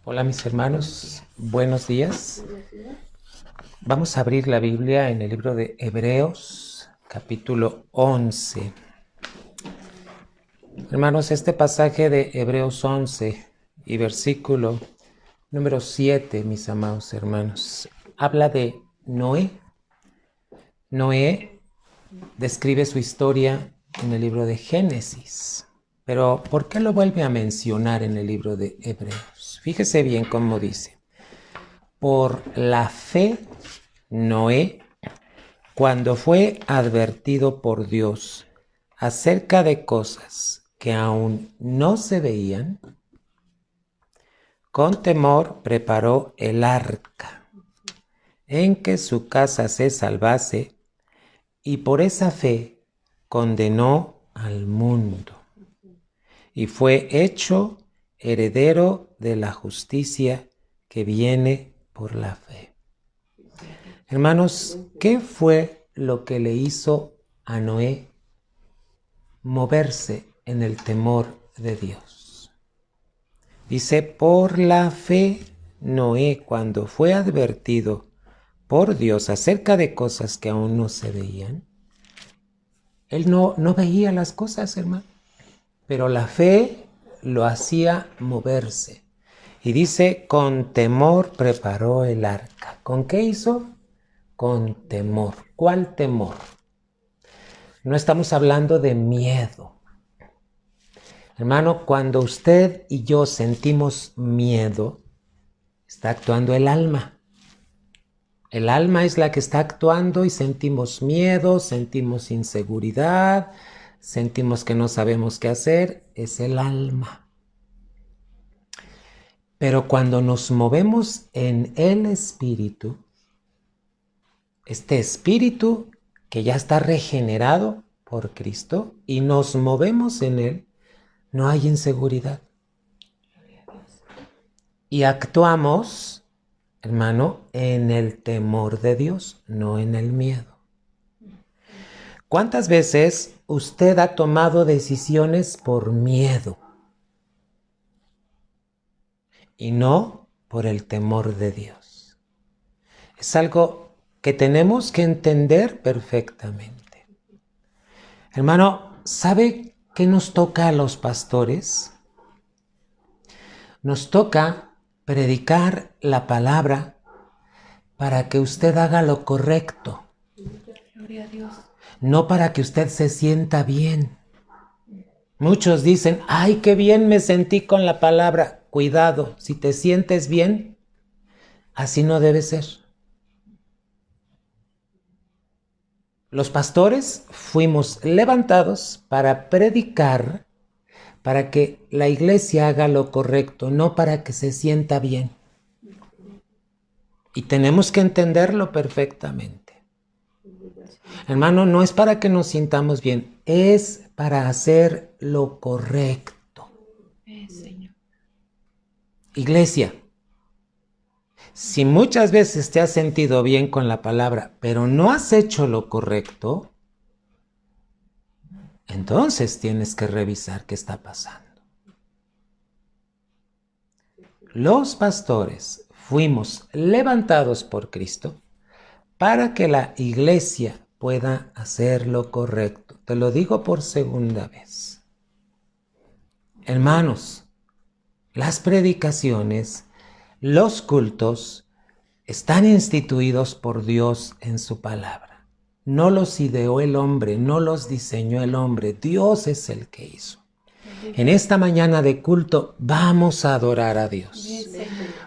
Hola mis hermanos, buenos días. Vamos a abrir la Biblia en el libro de Hebreos, capítulo 11. Hermanos, este pasaje de Hebreos 11 y versículo número 7, mis amados hermanos, habla de Noé. Noé describe su historia en el libro de Génesis. Pero, ¿por qué lo vuelve a mencionar en el libro de Hebreos? Fíjese bien cómo dice. Por la fe, Noé, cuando fue advertido por Dios acerca de cosas que aún no se veían, con temor preparó el arca, en que su casa se salvase, y por esa fe condenó al mundo, y fue hecho heredero de la justicia que viene por la fe. Hermanos, ¿qué fue lo que le hizo a Noé moverse en el temor de Dios? Dice, por la fe, Noé, cuando fue advertido por Dios acerca de cosas que aún no se veían, él no veía las cosas, hermano, pero la fe lo hacía moverse. Y dice, con temor preparó el arca. ¿Con qué hizo? Con temor. ¿Cuál temor? No estamos hablando de miedo. Hermano, cuando usted y yo sentimos miedo, está actuando el alma. El alma es la que está actuando y sentimos miedo, sentimos inseguridad, sentimos que no sabemos qué hacer. Es el alma. Pero cuando nos movemos en el espíritu, este espíritu que ya está regenerado por Cristo y nos movemos en él, no hay inseguridad. Y actuamos, hermano, en el temor de Dios, no en el miedo. ¿Cuántas veces usted ha tomado decisiones por miedo y no por el temor de Dios? Es algo que tenemos que entender perfectamente. Hermano, ¿sabe qué nos toca a los pastores? Nos toca predicar la palabra para que usted haga lo correcto. Gloria a Dios. No para que usted se sienta bien. Muchos dicen, ay, qué bien me sentí con la palabra. Cuidado, si te sientes bien, así no debe ser. Los pastores fuimos levantados para predicar, para que la iglesia haga lo correcto, no para que se sienta bien. Y tenemos que entenderlo perfectamente. Hermano, no es para que nos sintamos bien, es para hacer lo correcto. Iglesia, si muchas veces te has sentido bien con la palabra, pero no has hecho lo correcto, entonces tienes que revisar qué está pasando. Los pastores fuimos levantados por Cristo para que la iglesia pueda hacer lo correcto. Te lo digo por segunda vez. Hermanos, las predicaciones, los cultos están instituidos por Dios en su palabra. No los ideó el hombre, no los diseñó el hombre. Dios es el que hizo. En esta mañana de culto vamos a adorar a Dios.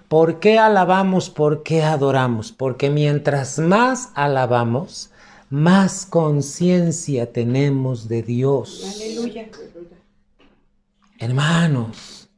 ¿Por qué alabamos? ¿Por qué adoramos? Porque mientras más alabamos, más conciencia tenemos de Dios. Aleluya. Hermanos,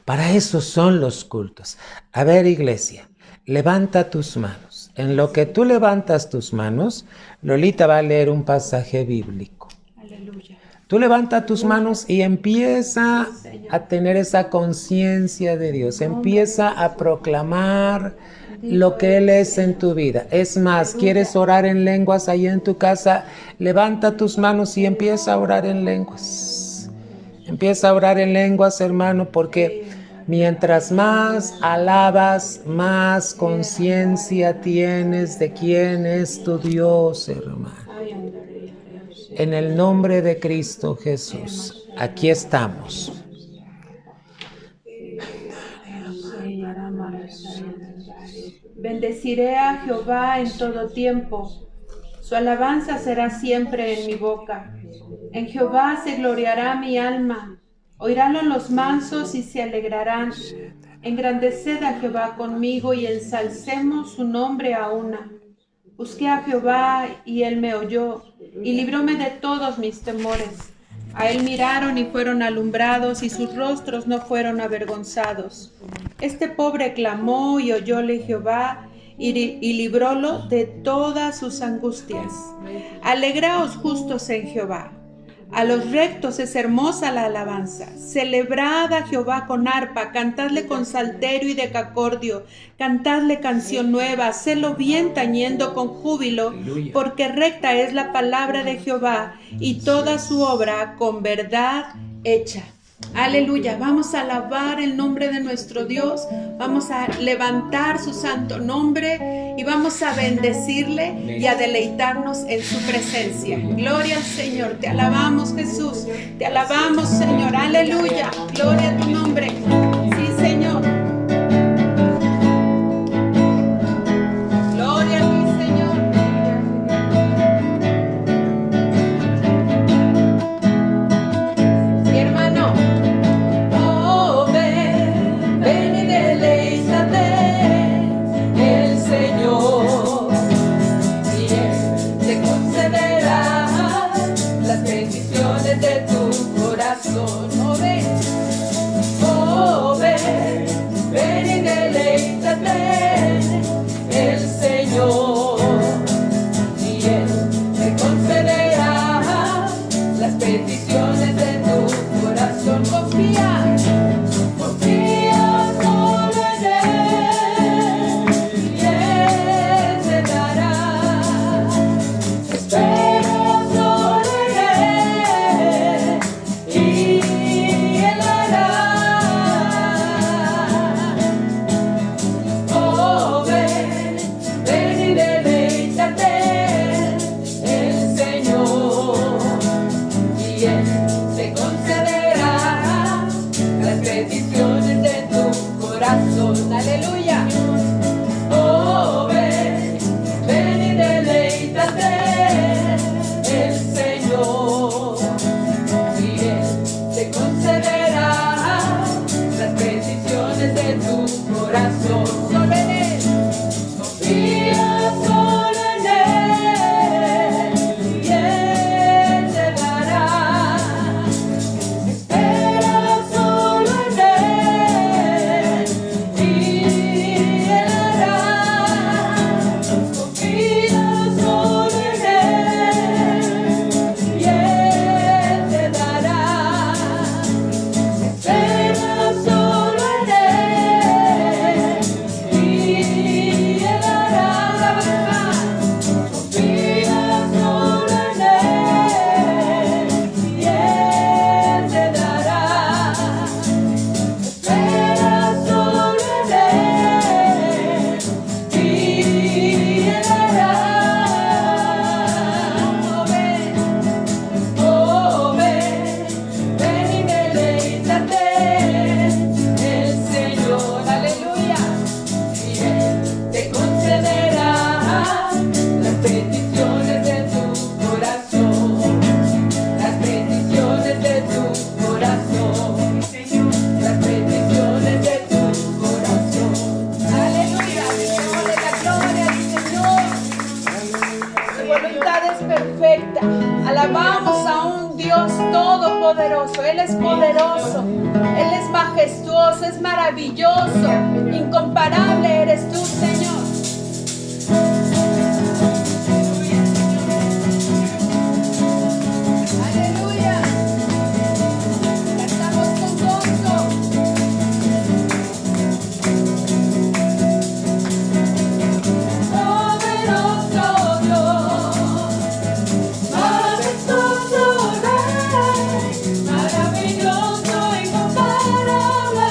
para eso son los cultos. A ver, iglesia, levanta tus manos. En lo que tú levantas tus manos, Lolita va a leer un pasaje bíblico. Aleluya. Tú levanta tus manos y empieza a tener esa conciencia de Dios. Empieza a proclamar lo que Él es en tu vida. Es más, ¿quieres orar en lenguas ahí en tu casa? Levanta tus manos y empieza a orar en lenguas. Empieza a orar en lenguas, hermano, porque Mientras más alabas, más conciencia tienes de quién es tu Dios, hermano. En el nombre de Cristo Jesús, aquí estamos. Bendeciré a Jehová en todo tiempo. Su alabanza será siempre en mi boca. En Jehová se gloriará mi alma. Oirálo los mansos y se alegrarán. Engrandeced a Jehová conmigo y ensalcemos su nombre a una. Busqué a Jehová y él me oyó y libróme de todos mis temores. A él miraron y fueron alumbrados y sus rostros no fueron avergonzados. Este pobre clamó y oyóle Jehová y librólo de todas sus angustias. Alegraos justos en Jehová. A los rectos es hermosa la alabanza. Celebrad a Jehová con arpa, cantadle con salterio y decacordio, cantadle canción nueva, hacedlo bien tañendo con júbilo, porque recta es la palabra de Jehová y toda su obra con verdad hecha. Aleluya, vamos a alabar el nombre de nuestro Dios, vamos a levantar su santo nombre y vamos a bendecirle y a deleitarnos en su presencia. Gloria al Señor, te alabamos Jesús, te alabamos Señor, aleluya, gloria a tu nombre, sí Señor. Gloria a ti Señor. Sí hermano. De tu corazón, oh ven, ven y deleítate, el Señor, y Él te concederá las peticiones de tu corazón. Confía, confía solo en Él, y Él te dará. Espera solo en Él, y Él hará. Oh, ven, ven y deleítate, el Señor, y Él te concederá las peticiones de tu corazón. Aleluya. Oh, ven, ven y deleítate, el Señor, y Él te concederá las peticiones de tu corazón. Solo en Él, confía solo en Él, y Él te dará. Espera solo en Él, y Él hará. Confía solo en Él, y Él te dará. Espera solo en Él, y Él hará. Confía solo en Él, y Él te dará. Espera solo en Él, y Él hará. Oh ven, ven y deleítate, el Señor, aleluya, y Él te concederá las peticiones de tu corazón, las peticiones de tu corazón, las peticiones de tu corazón. Aleluya, démosle la gloria al Señor. Su voluntad es perfecta. Alabamos a un Dios todopoderoso. Él es poderoso, Él es majestuoso, es maravilloso, incomparable eres tú, Señor. Aleluya. Cantamos con gozo. Poderoso Dios, majestuoso Rey, maravilloso, incomparable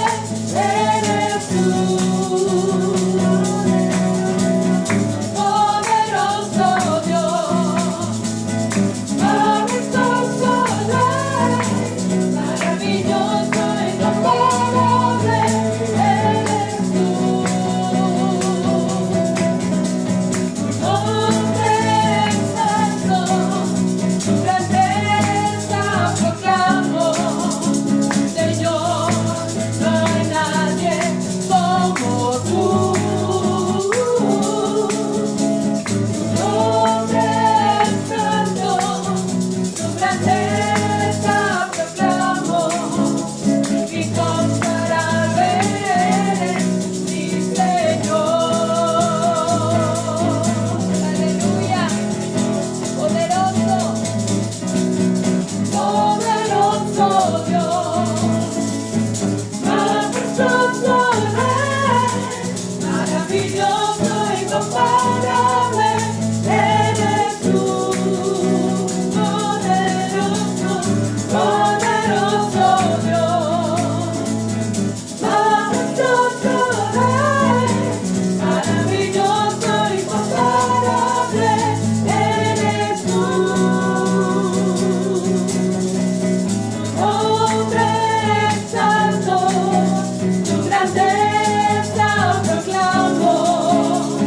grandeza proclamo,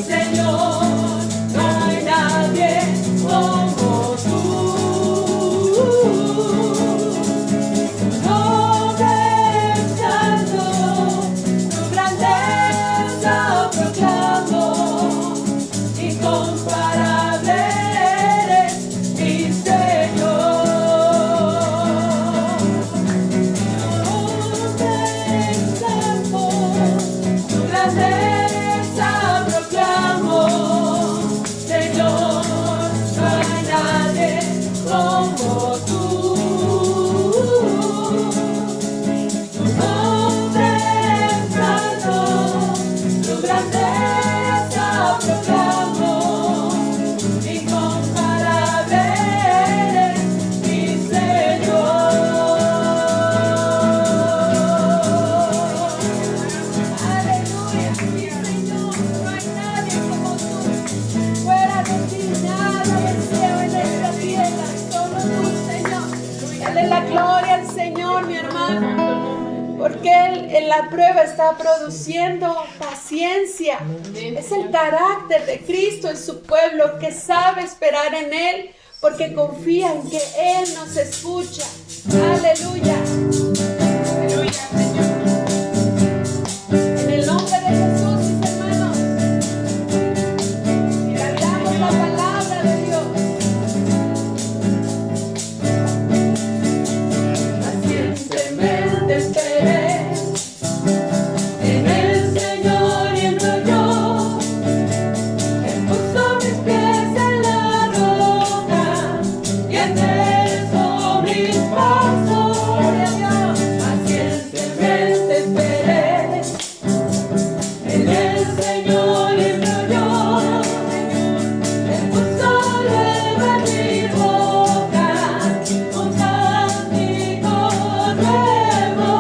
Señor, no hay nadie como tú. Nombre santo, tu grandeza proclamo, incomparable eres mi Señor. Nombre santo, tu grandeza proclamo, Señor, no hay nadie como tú. Tu nombre santo, tu grandeza proclamo, incomparable eres mi Señor. Aleluya, mi Señor, no hay nadie como tú. Fuera de ti nada deseo en esta tierra, solo tú, Señor. Dale la gloria al Señor, mi hermano, porque Él en la prueba está produciendo paciencia. Es el carácter de Cristo en su pueblo que sabe esperar en Él porque confía en que Él nos escucha. Aleluya. Aleluya, Señor. En el nombre de Jesús, mis hermanos, y hablamos la palabra de Dios. Pacientemente esperé en el Señor y en yo. Él puso mis pies en la roca y enderezó mis pasos. Gloria a Dios. Pacientemente esperé en el Señor y en yo. Él puso luego en mi boca un cántico nuevo.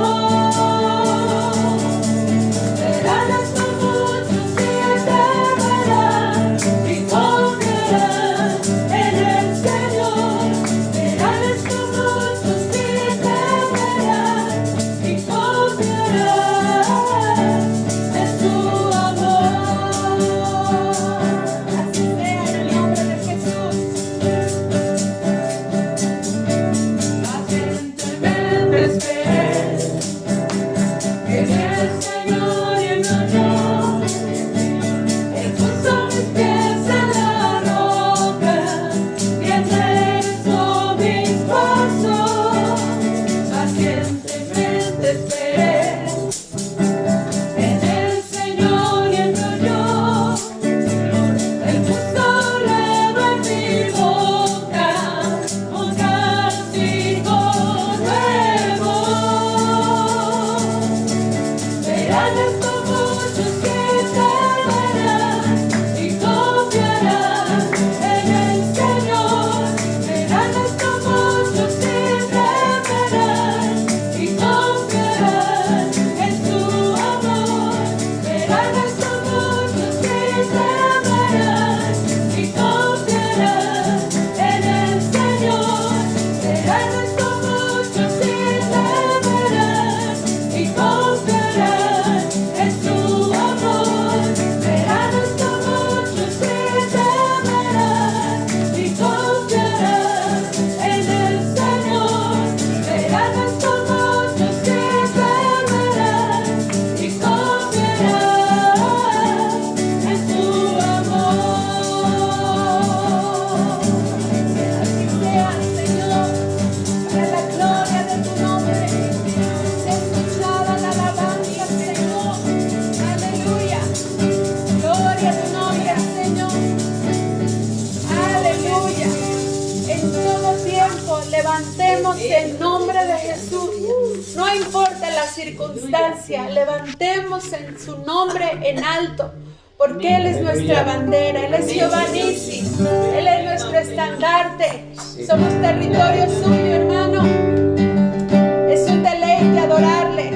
Verán esto muchos y temerán y confiarán en el Señor. Verán esto muchos y temerán y confiarán en su amor. Así sea en el nombre de Jesús. Pacientemente esperé en el Señor y en yo. Él puso mis pies en la roca y enderezó mis pasos. Pacientemente esperé en el Señor y en yo. Él puso luego en mi boca un cántico nuevo. Verán esto muchos que temerán y confiarán en el Señor. Verán esto muchos que temerán y confiarán en su amor. Verán esto muchos que temerán y confiarán en el Señor. Verán esto muchos que temerán y confiarán en su amor. Verán esto muchos que temerán y confiarán en el Señor. Verán esto muchos que temerán y confiarán en su amor. Que así sea, Señor, para la gloria de tu nombre. Sea escuchada la alabanza, Señor. Aleluya. Gloria a tu nombre, Señor. Aleluya. En todo tiempo levantemos el nombre de Jesús. No importa la circunstancia, levantemos en su nombre en alto. Porque Él es nuestra bandera, Él es Jehová Nissi, Él es nuestro estandarte. Somos territorio suyo, hermano. Es un deleite adorarle.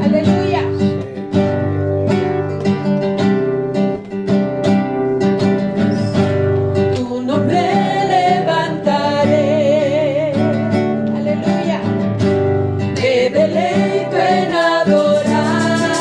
Aleluya. Tu nombre levantaré. Aleluya. Me deleito en adorar.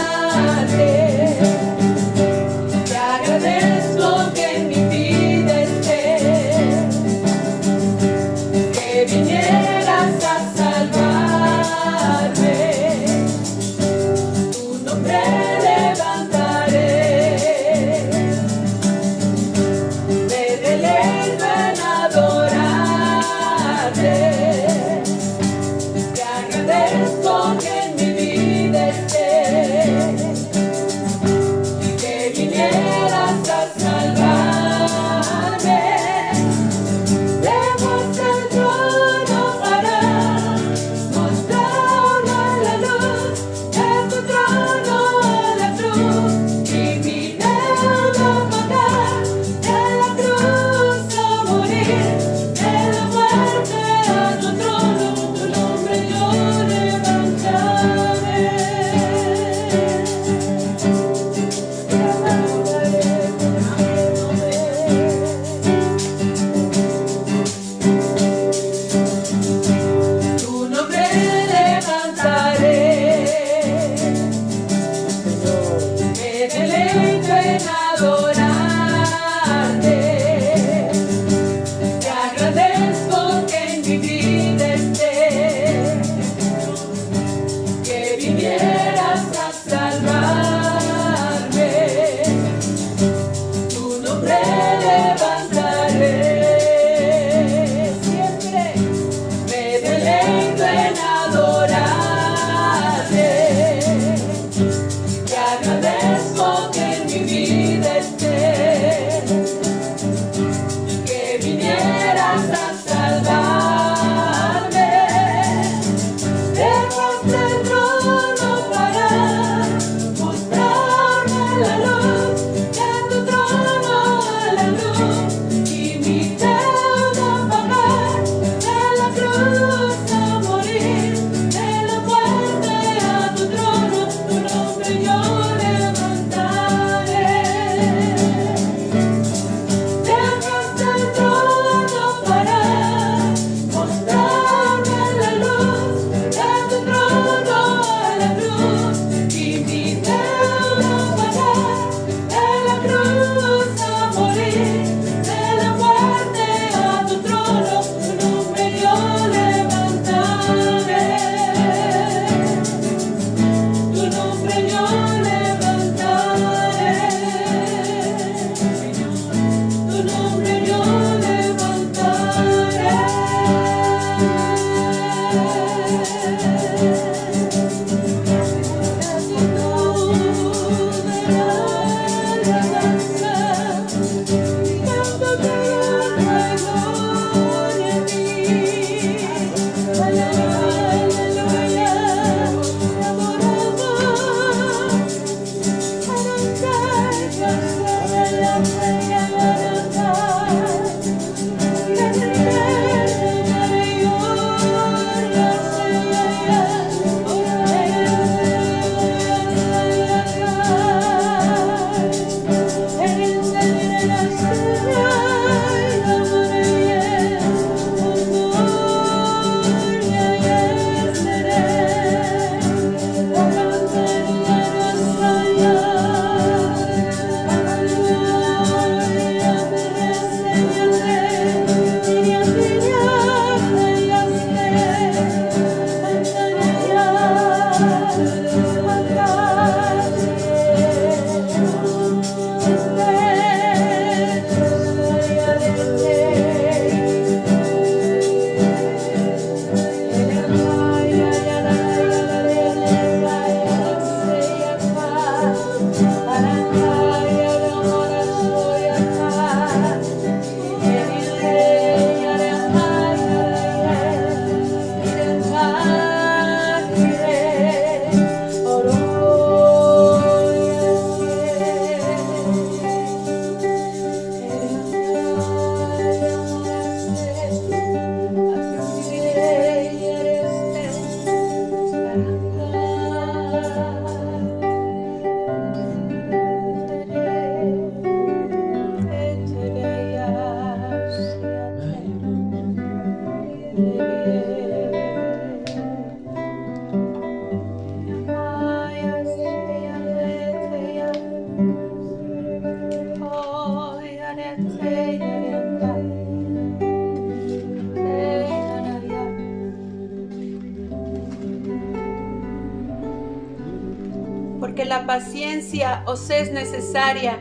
paciencia os es necesaria,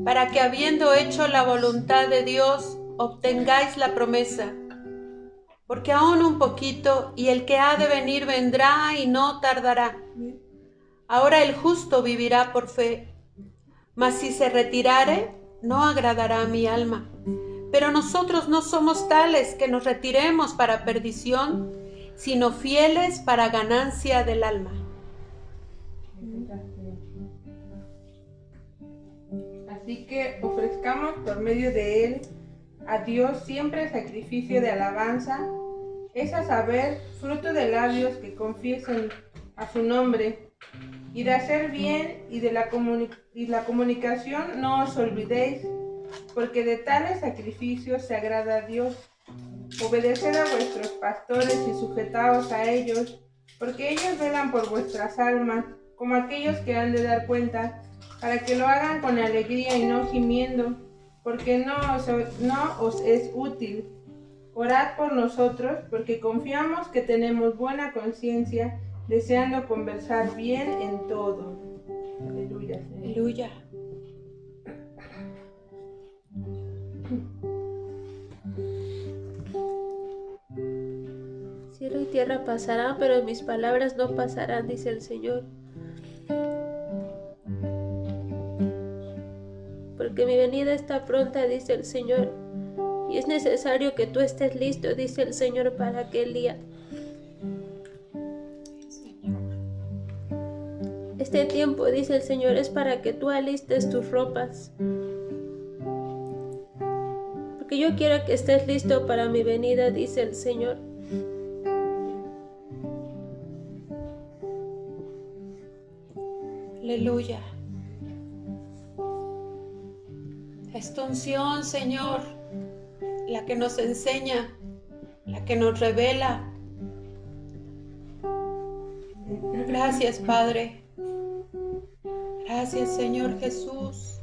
para que habiendo hecho la voluntad de Dios, obtengáis la promesa. Porque aún un poquito, y el que ha de venir vendrá y no tardará. Ahora el justo vivirá por fe, mas si se retirare, no agradará a mi alma. Pero nosotros no somos tales que nos retiremos para perdición, sino fieles para ganancia del alma. Así que ofrezcamos por medio de él a Dios siempre sacrificio de alabanza, es a saber, fruto de labios que confiesen a su nombre, y de hacer bien y de la comunicación no os olvidéis, porque de tales sacrificios se agrada a Dios. Obedeced a vuestros pastores y sujetaos a ellos, porque ellos velan por vuestras almas, como aquellos que han de dar cuenta, para que lo hagan con alegría y no gimiendo, porque no os es útil. Orad por nosotros, porque confiamos que tenemos buena conciencia, deseando conversar bien en todo. Aleluya. Aleluya. Cielo y tierra pasarán, pero mis palabras no pasarán, dice el Señor. Porque mi venida está pronta, dice el Señor, y es necesario que tú estés listo, dice el Señor, para aquel día. Este tiempo, dice el Señor, es para que tú alistes tus ropas. Porque yo quiero que estés listo para mi venida, dice el Señor. Aleluya. Esta unción, Señor, la que nos enseña, la que nos revela. Gracias, Padre. Gracias, Señor Jesús.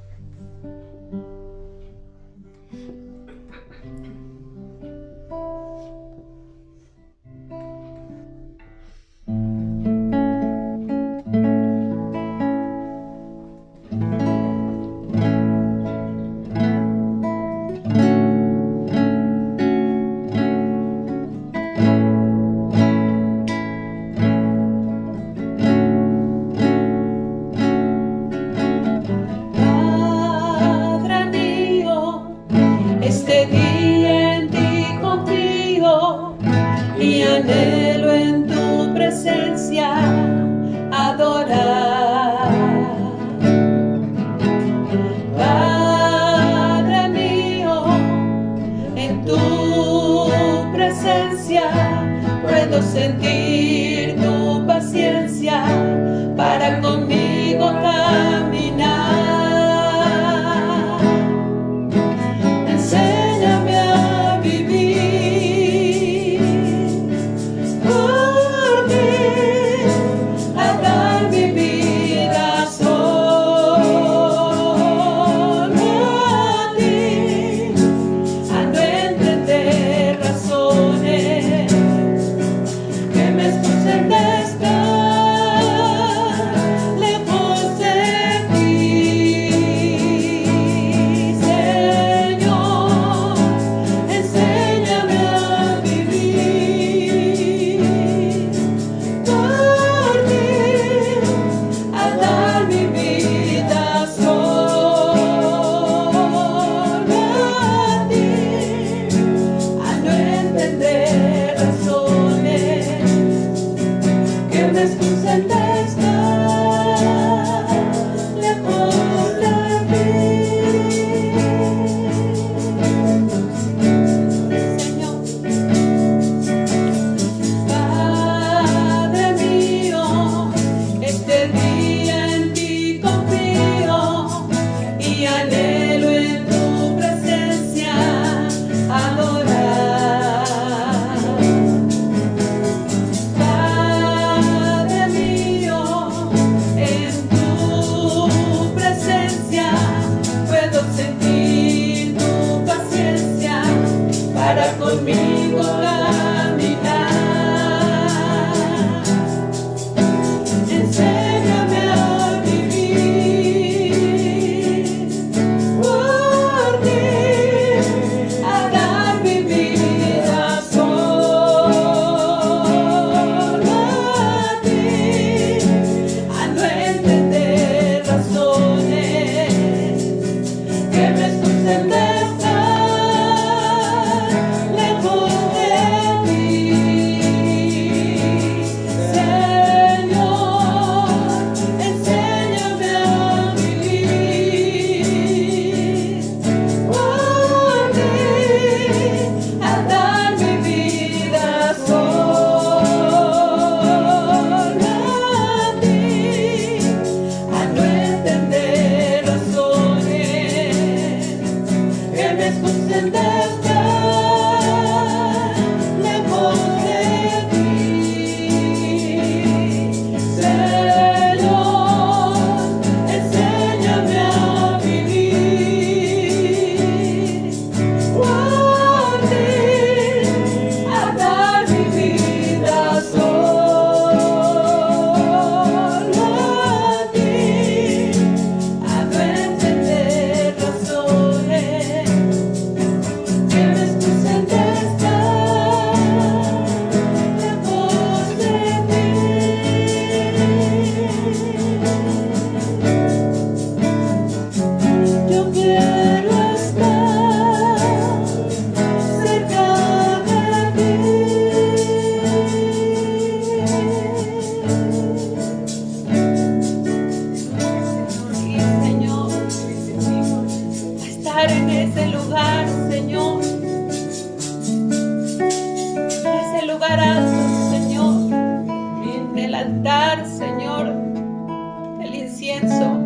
incienso.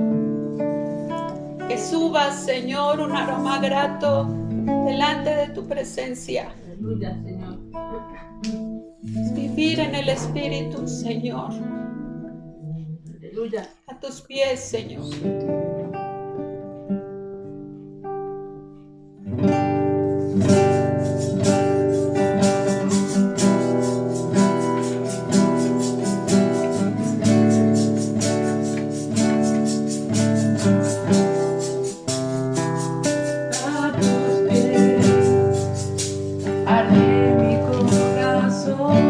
Que subas, Señor, un aroma grato delante de tu presencia. Aleluya, Señor. Vivir en el Espíritu, Señor. Aleluya. A tus pies, Señor. Arde mi corazón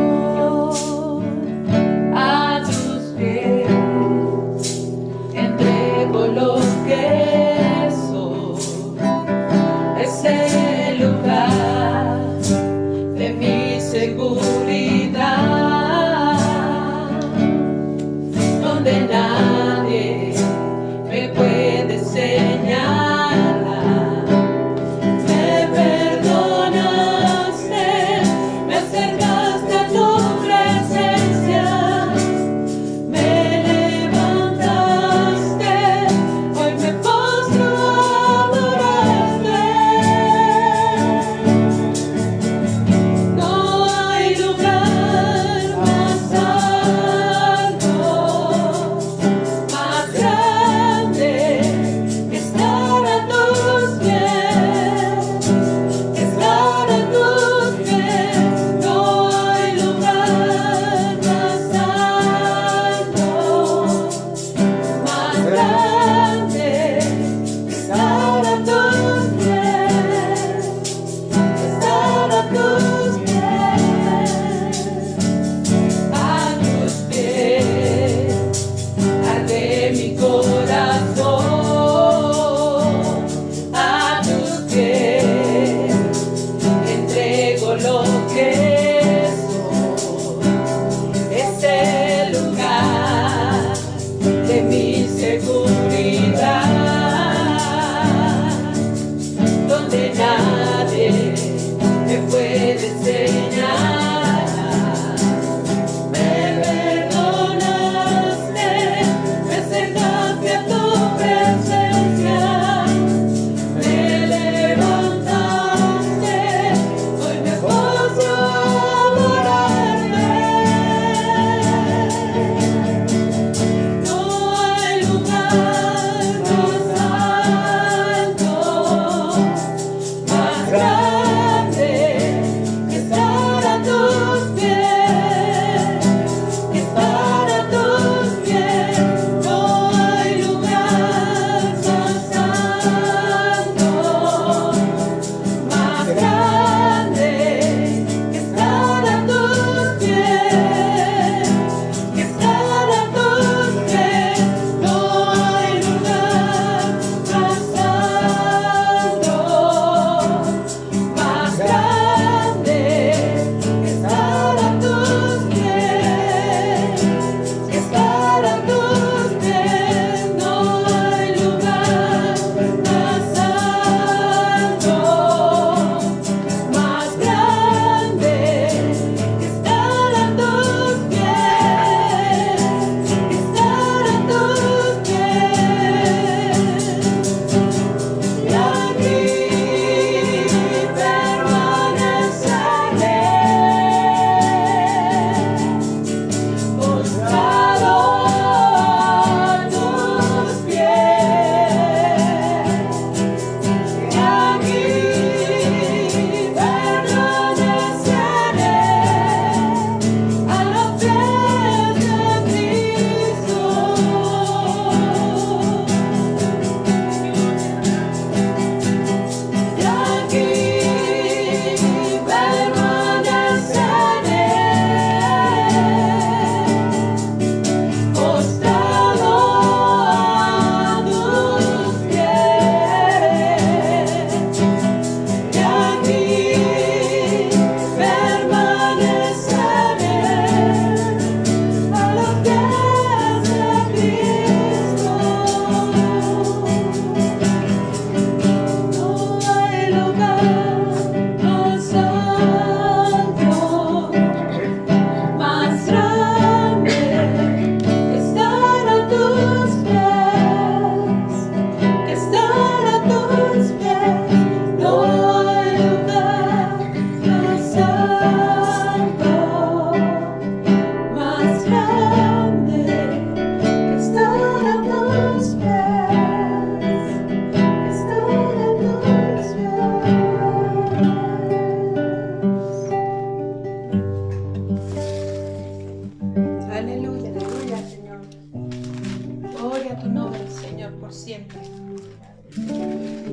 a tus pies, entrego los Gloria a tu nombre, Señor, por siempre.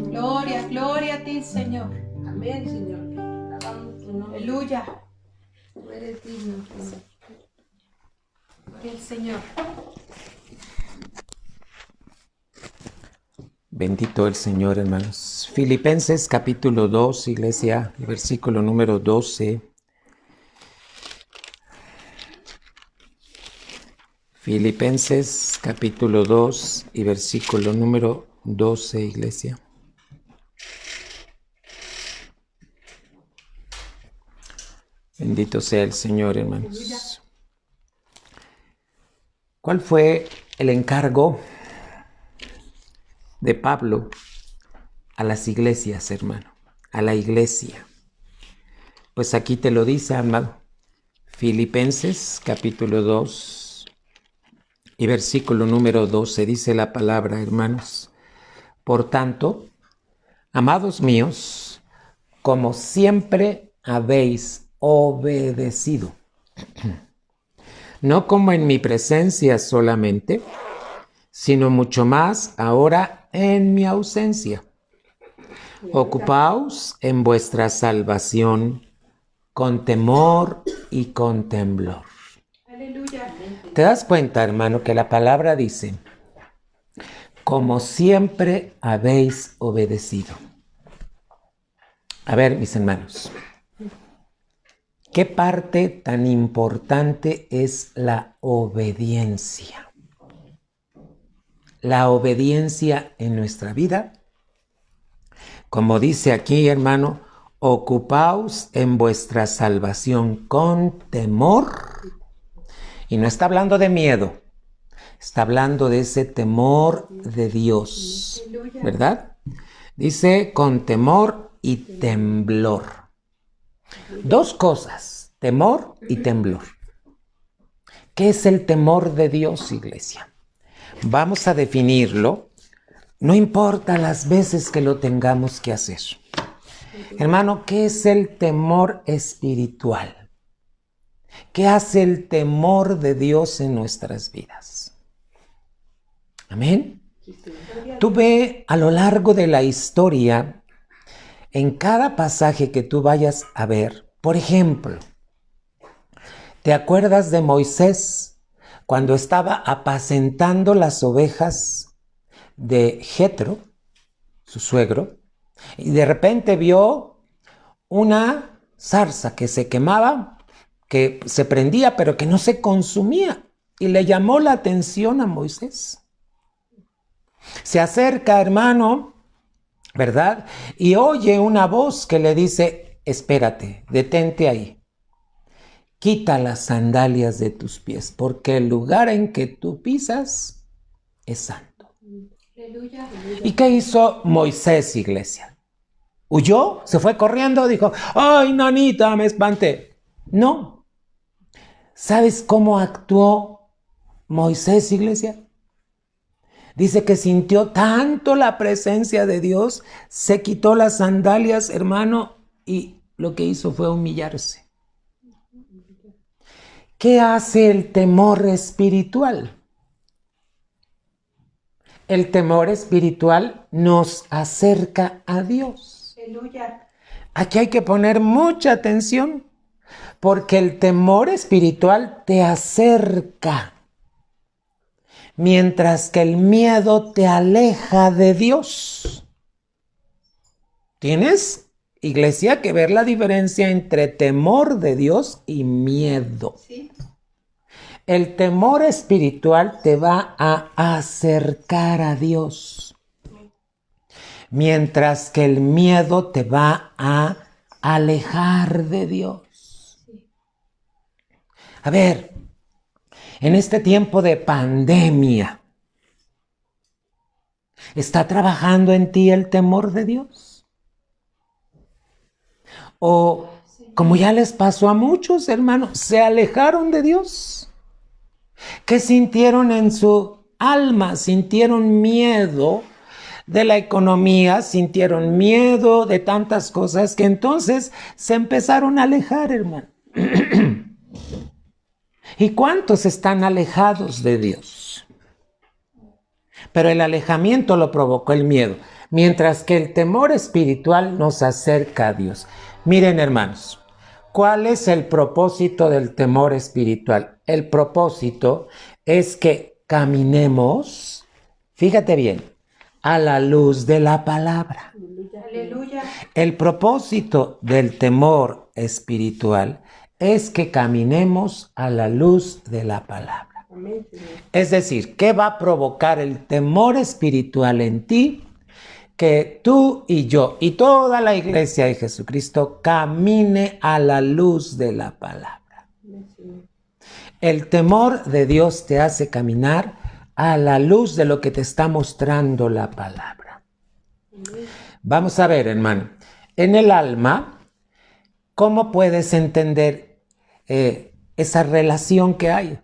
Gloria, gloria a ti, Señor. Amén, Señor. Alabamos tu nombre. Aleluya. Tú eres digno, Señor. Gloria al Señor. Bendito el Señor, hermanos. Filipenses capítulo 2, iglesia, el versículo número 12. Filipenses capítulo 2 y versículo número 12, iglesia. Bendito sea el Señor, hermanos. ¿Cuál fue el encargo de Pablo a las iglesias, hermano? A la iglesia. Pues aquí te lo dice, amado. Filipenses capítulo 2 y versículo número 12 dice la palabra, hermanos. Por tanto, amados míos, como siempre habéis obedecido, no como en mi presencia solamente, sino mucho más ahora en mi ausencia. Ocupaos en vuestra salvación con temor y con temblor. Aleluya. ¿Te das cuenta, hermano, que la palabra dice, como siempre habéis obedecido? A ver, mis hermanos, ¿qué parte tan importante es la obediencia? La obediencia en nuestra vida. Como dice aquí, hermano, ocupaos en vuestra salvación con temor. Y no está hablando de miedo, está hablando de ese temor de Dios, ¿verdad? Dice con temor y temblor. Dos cosas, temor y temblor. ¿Qué es el temor de Dios, iglesia? Vamos a definirlo, no importa las veces que lo tengamos que hacer. Hermano, ¿qué es el temor espiritual? ¿Qué hace el temor de Dios en nuestras vidas? Amén. Tú ve a lo largo de la historia, en cada pasaje que tú vayas a ver, por ejemplo, ¿te acuerdas de Moisés cuando estaba apacentando las ovejas de Jetro, su suegro, y de repente vio una zarza que se quemaba, que se prendía, pero que no se consumía, y le llamó la atención a Moisés? Se acerca, hermano, ¿verdad? Y oye una voz que le dice, espérate, detente ahí. Quita las sandalias de tus pies, porque el lugar en que tú pisas es santo. Aleluya. ¿Y qué hizo Moisés, iglesia? ¿Huyó? ¿Se fue corriendo? Dijo, ¡ay, nanita, me espanté! No. ¿Sabes cómo actuó Moisés, iglesia? Dice que sintió tanto la presencia de Dios, se quitó las sandalias, hermano, y lo que hizo fue humillarse. ¿Qué hace el temor espiritual? El temor espiritual nos acerca a Dios. Aleluya. Aquí hay que poner mucha atención, porque el temor espiritual te acerca, mientras que el miedo te aleja de Dios. ¿Tienes, iglesia, que ver la diferencia entre temor de Dios y miedo? Sí. El temor espiritual te va a acercar a Dios, mientras que el miedo te va a alejar de Dios. A ver, en este tiempo de pandemia, ¿está trabajando en ti el temor de Dios? O, como ya les pasó a muchos, hermanos, se alejaron de Dios. ¿Qué sintieron en su alma? Sintieron miedo de la economía, sintieron miedo de tantas cosas que entonces se empezaron a alejar, hermano. ¿Y cuántos están alejados de Dios? pero el alejamiento lo provocó el miedo, mientras que el temor espiritual nos acerca a Dios. Miren, hermanos, ¿cuál es el propósito del temor espiritual? El propósito es que caminemos, fíjate bien, a la luz de la palabra. Aleluya. El propósito del temor espiritual es que caminemos a la luz de la palabra. Es decir, ¿qué va a provocar el temor espiritual en ti? Que tú y yo y toda la iglesia de Jesucristo camine a la luz de la palabra. El temor de Dios te hace caminar a la luz de lo que te está mostrando la palabra. Vamos a ver, hermano, en el alma, ¿cómo puedes entender esa relación que hay?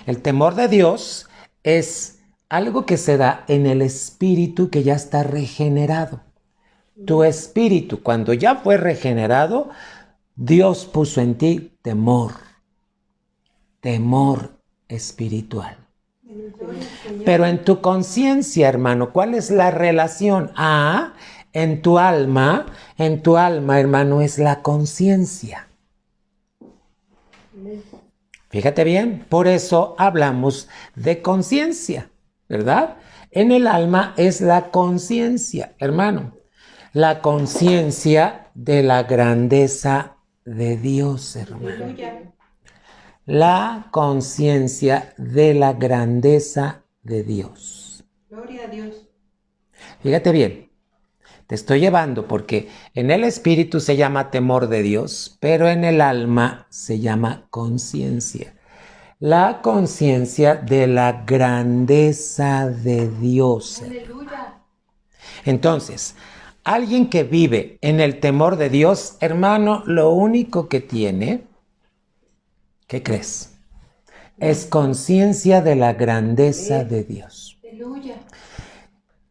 El temor de Dios es algo que se da en el espíritu que ya está regenerado. Tu espíritu, cuando ya fue regenerado, Dios puso en ti temor espiritual. Pero en tu conciencia, hermano, ¿cuál es la relación? En tu alma, hermano, es la conciencia. Fíjate bien, por eso hablamos de conciencia, ¿verdad? En el alma es la conciencia, hermano. La conciencia de la grandeza de Dios, hermano. La conciencia de la grandeza de Dios. Gloria a Dios. Fíjate bien, te estoy llevando porque en el espíritu se llama temor de Dios, pero en el alma se llama conciencia. La conciencia de la grandeza de Dios. Aleluya. Entonces, alguien que vive en el temor de Dios, hermano, lo único que tiene, ¿qué crees? Es conciencia de la grandeza de Dios. Aleluya.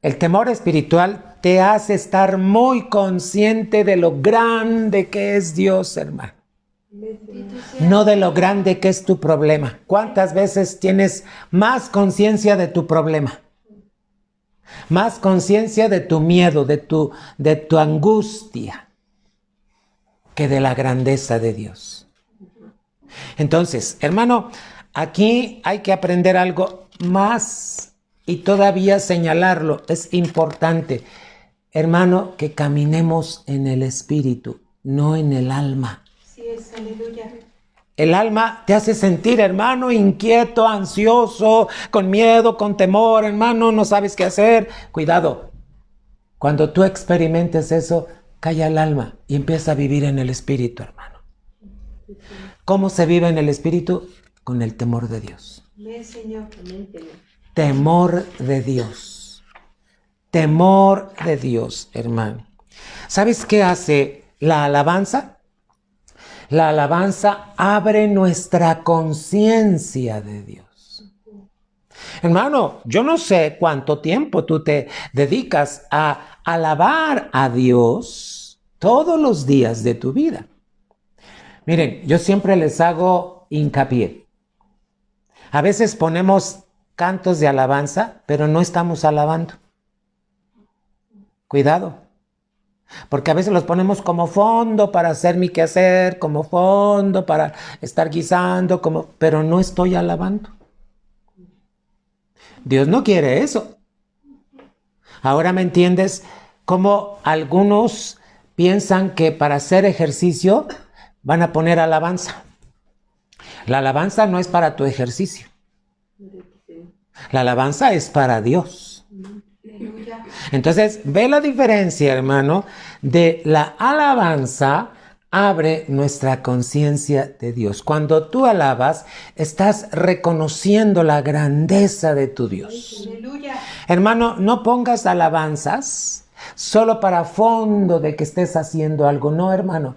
El temor espiritual te hace estar muy consciente de lo grande que es Dios, hermano. No de lo grande que es tu problema. ¿Cuántas veces tienes más conciencia de tu problema? Más conciencia de tu miedo, de tu angustia, que de la grandeza de Dios. Entonces, hermano, aquí hay que aprender algo más y todavía señalarlo. Es importante, hermano, que caminemos en el espíritu, no en el alma. Sí es, aleluya. El alma te hace sentir, hermano, inquieto, ansioso, con miedo, con temor, hermano, no sabes qué hacer. Cuidado, cuando tú experimentes eso, calla el alma y empieza a vivir en el espíritu, hermano. ¿Cómo se vive en el espíritu? Con el temor de Dios. Amén, Señor. Temor de Dios. Temor de Dios, hermano. ¿Sabes qué hace la alabanza? La alabanza abre nuestra conciencia de Dios. Hermano, yo no sé cuánto tiempo tú te dedicas a alabar a Dios todos los días de tu vida. Miren, yo siempre les hago hincapié. A veces ponemos cantos de alabanza, pero no estamos alabando. Cuidado, porque a veces los ponemos como fondo para hacer mi quehacer, como fondo para estar guisando, pero no estoy alabando. Dios no quiere eso. Ahora me entiendes cómo algunos piensan que para hacer ejercicio van a poner alabanza. La alabanza no es para tu ejercicio. La alabanza es para Dios. Aleluya. Entonces, ve la diferencia, hermano, de la alabanza abre nuestra conciencia de Dios. Cuando tú alabas, estás reconociendo la grandeza de tu Dios. Aleluya. Hermano, no pongas alabanzas solo para fondo de que estés haciendo algo. No, hermano.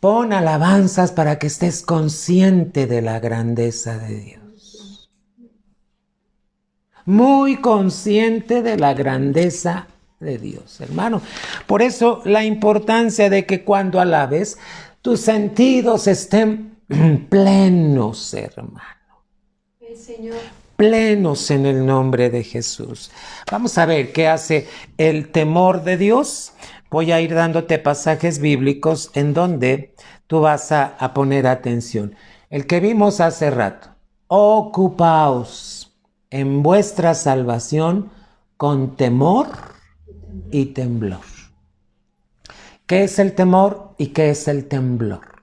Pon alabanzas para que estés consciente de la grandeza de Dios. Muy consciente de la grandeza de Dios, hermano. Por eso la importancia de que cuando alabes, tus sentidos estén plenos, hermano. El Señor. plenos en el nombre de Jesús. Vamos a ver qué hace el temor de Dios. Voy a ir dándote pasajes bíblicos en donde tú vas a poner atención. El que vimos hace rato. Ocupaos en vuestra salvación con temor y temblor. ¿Qué es el temor y qué es el temblor?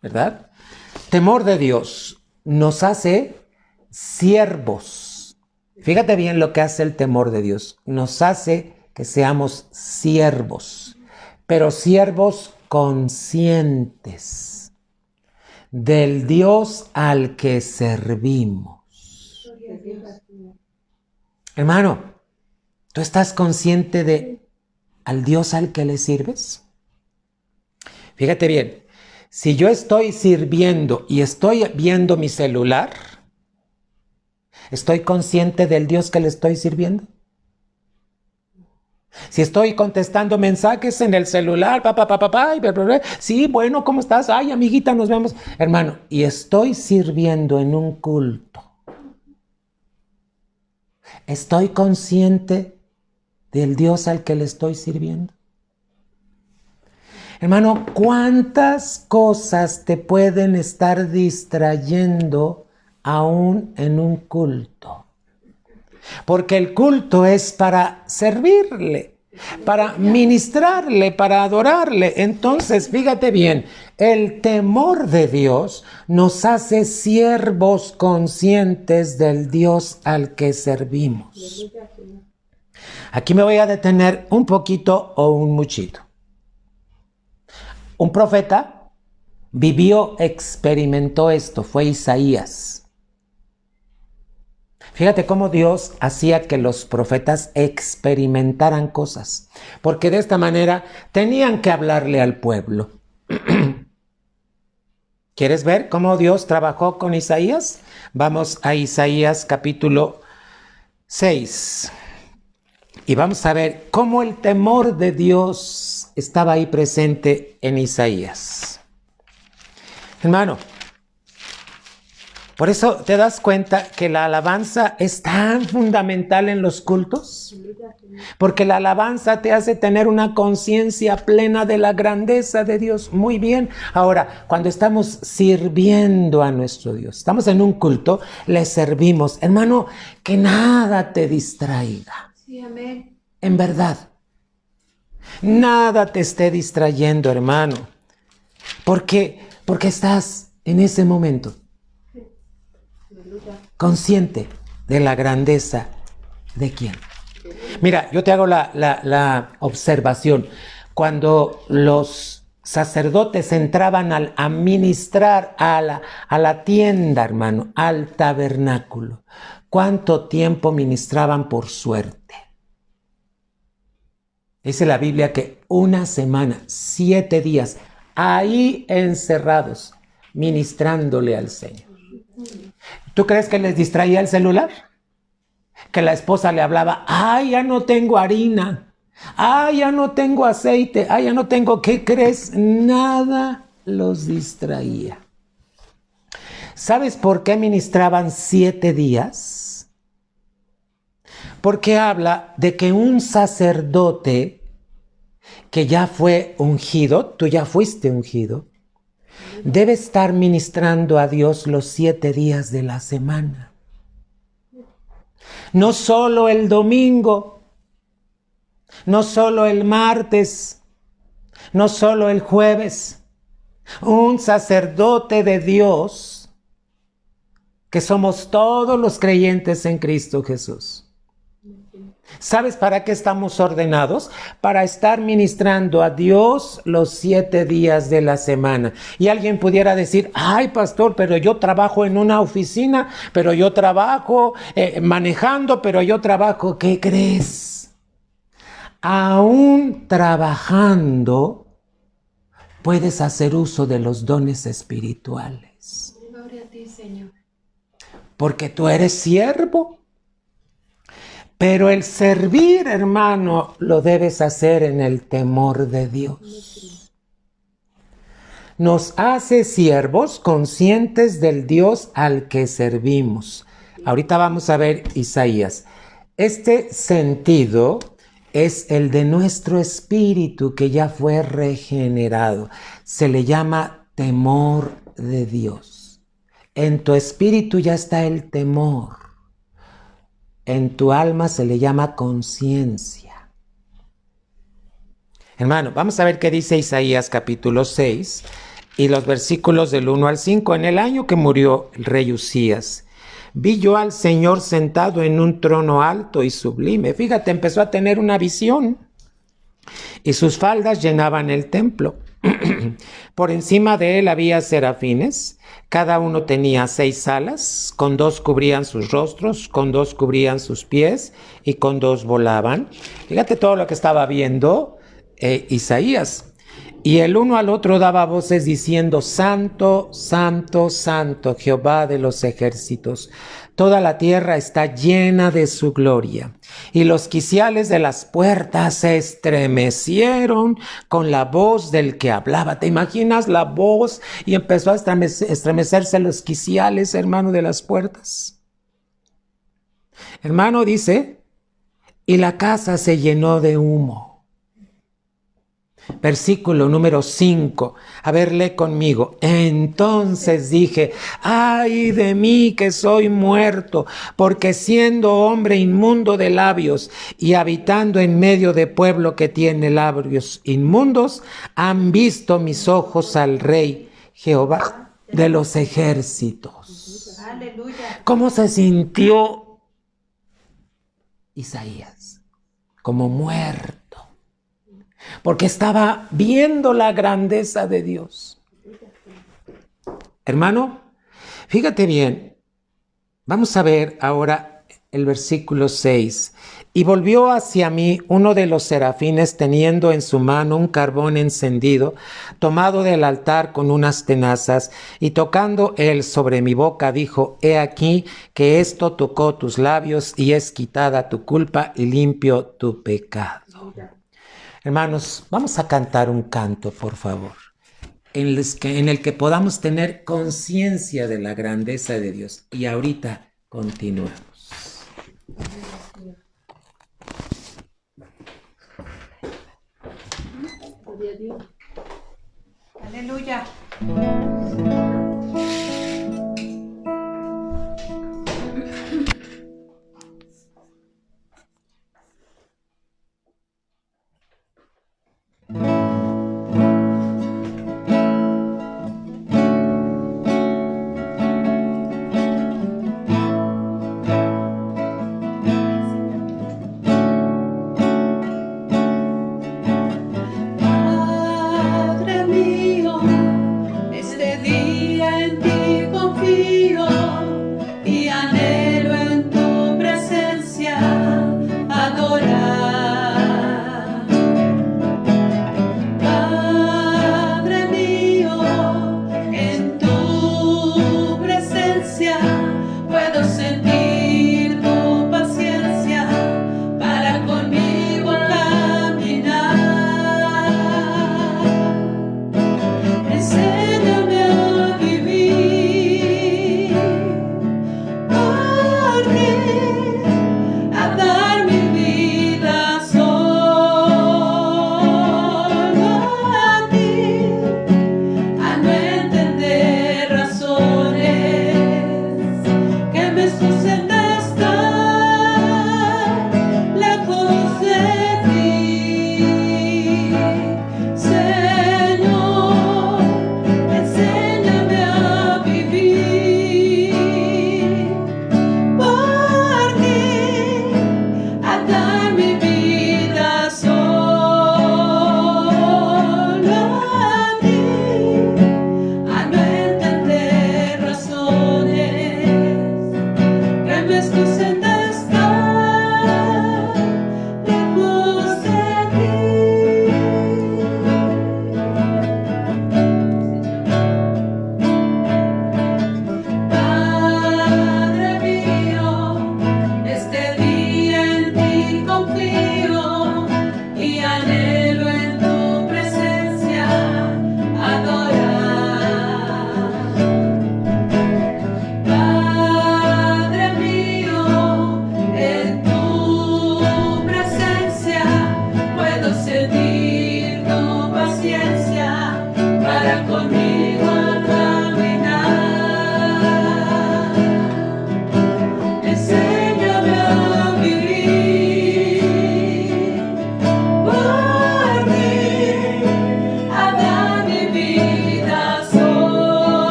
¿Verdad? Temor de Dios nos hace siervos. Fíjate bien lo que hace el temor de Dios. Nos hace que seamos siervos, pero siervos conscientes del Dios al que servimos. Hermano, ¿tú estás consciente de al Dios al que le sirves? Fíjate bien, si yo estoy sirviendo y estoy viendo mi celular, ¿estoy consciente del Dios que le estoy sirviendo? Si estoy contestando mensajes en el celular, sí, bueno, ¿cómo estás? Ay, amiguita, nos vemos. Hermano, y estoy sirviendo en un culto. ¿Estoy consciente del Dios al que le estoy sirviendo? Hermano, ¿cuántas cosas te pueden estar distrayendo aún en un culto? Porque el culto es para servirle, para ministrarle, para adorarle. Entonces, fíjate bien, el temor de Dios nos hace siervos conscientes del Dios al que servimos. Aquí me voy a detener un poquito o un muchito. Un profeta vivió, experimentó esto, fue Isaías. Fíjate cómo Dios hacía que los profetas experimentaran cosas, porque de esta manera tenían que hablarle al pueblo. ¿Quieres ver cómo Dios trabajó con Isaías? Vamos a Isaías capítulo 6 y vamos a ver cómo el temor de Dios estaba ahí presente en Isaías. Hermano, por eso te das cuenta que la alabanza es tan fundamental en los cultos, porque la alabanza te hace tener una conciencia plena de la grandeza de Dios. Muy bien. Ahora, cuando estamos sirviendo a nuestro Dios, estamos en un culto, le servimos. Hermano, que nada te distraiga. Sí, amén. En verdad, nada te esté distrayendo, hermano, porque estás en ese momento consciente de la grandeza de quién. Mira, yo te hago la observación. Cuando los sacerdotes entraban a ministrar a la tienda, hermano, al tabernáculo, ¿cuánto tiempo ministraban por suerte? Dice la Biblia que una semana, 7 días, ahí encerrados, ministrándole al Señor. ¿Tú crees que les distraía el celular? Que la esposa le hablaba, ay, ya no tengo harina, ay, ya no tengo aceite, ay, ya no tengo, ¿qué crees? Nada los distraía. ¿Sabes por qué ministraban 7 días? Porque habla de que un sacerdote que ya fue ungido, tú ya fuiste ungido, debe estar ministrando a Dios los 7 días de la semana. No solo el domingo, no solo el martes, no solo el jueves. Un sacerdote de Dios, que somos todos los creyentes en Cristo Jesús. ¿Sabes para qué estamos ordenados? Para estar ministrando a Dios los 7 días de la semana. Y alguien pudiera decir, ay, pastor, pero yo trabajo en una oficina, pero yo trabajo manejando, pero yo trabajo, ¿qué crees? Aún trabajando, puedes hacer uso de los dones espirituales. Gloria a ti, Señor. Porque tú eres siervo. Pero el servir, hermano, lo debes hacer en el temor de Dios. nos hace siervos conscientes del Dios al que servimos. Ahorita vamos a ver Isaías. Este sentido es el de nuestro espíritu que ya fue regenerado. Se le llama temor de Dios. En tu espíritu ya está el temor. En tu alma se le llama conciencia. Hermano, vamos a ver qué dice Isaías capítulo 6 y los versículos del 1 al 5. En el año que murió el rey Usías, vi yo al Señor sentado en un trono alto y sublime. Fíjate, empezó a tener una visión y sus faldas llenaban el templo. Por encima de él había serafines, cada uno tenía 6 alas, con 2 cubrían sus rostros, con 2 cubrían sus pies y con 2 volaban. Fíjate todo lo que estaba viendo Isaías. Y el uno al otro daba voces diciendo: Santo, Santo, Santo, Jehová de los ejércitos. Toda la tierra está llena de su gloria. Y los quiciales de las puertas se estremecieron con la voz del que hablaba. ¿Te imaginas la voz? Y empezó a estremecerse los quiciales, hermano, de las puertas. Hermano, dice, y la casa se llenó de humo. Versículo número 5. A ver, lee conmigo. Entonces dije: ay de mí que soy muerto, porque siendo hombre inmundo de labios y habitando en medio de pueblo que tiene labios inmundos, han visto mis ojos al Rey Jehová de los ejércitos. Aleluya. ¿Cómo se sintió Isaías? Como muerto. Porque estaba viendo la grandeza de Dios. Hermano, fíjate bien. Vamos a ver ahora el versículo 6. Y volvió hacia mí uno de los serafines teniendo en su mano un carbón encendido, tomado del altar con unas tenazas, y tocando él sobre mi boca, dijo: he aquí que esto tocó tus labios y es quitada tu culpa y limpio tu pecado. Hermanos, vamos a cantar un canto, por favor, en el que podamos tener conciencia de la grandeza de Dios. Y ahorita continuamos. Aleluya. Padre mío, este día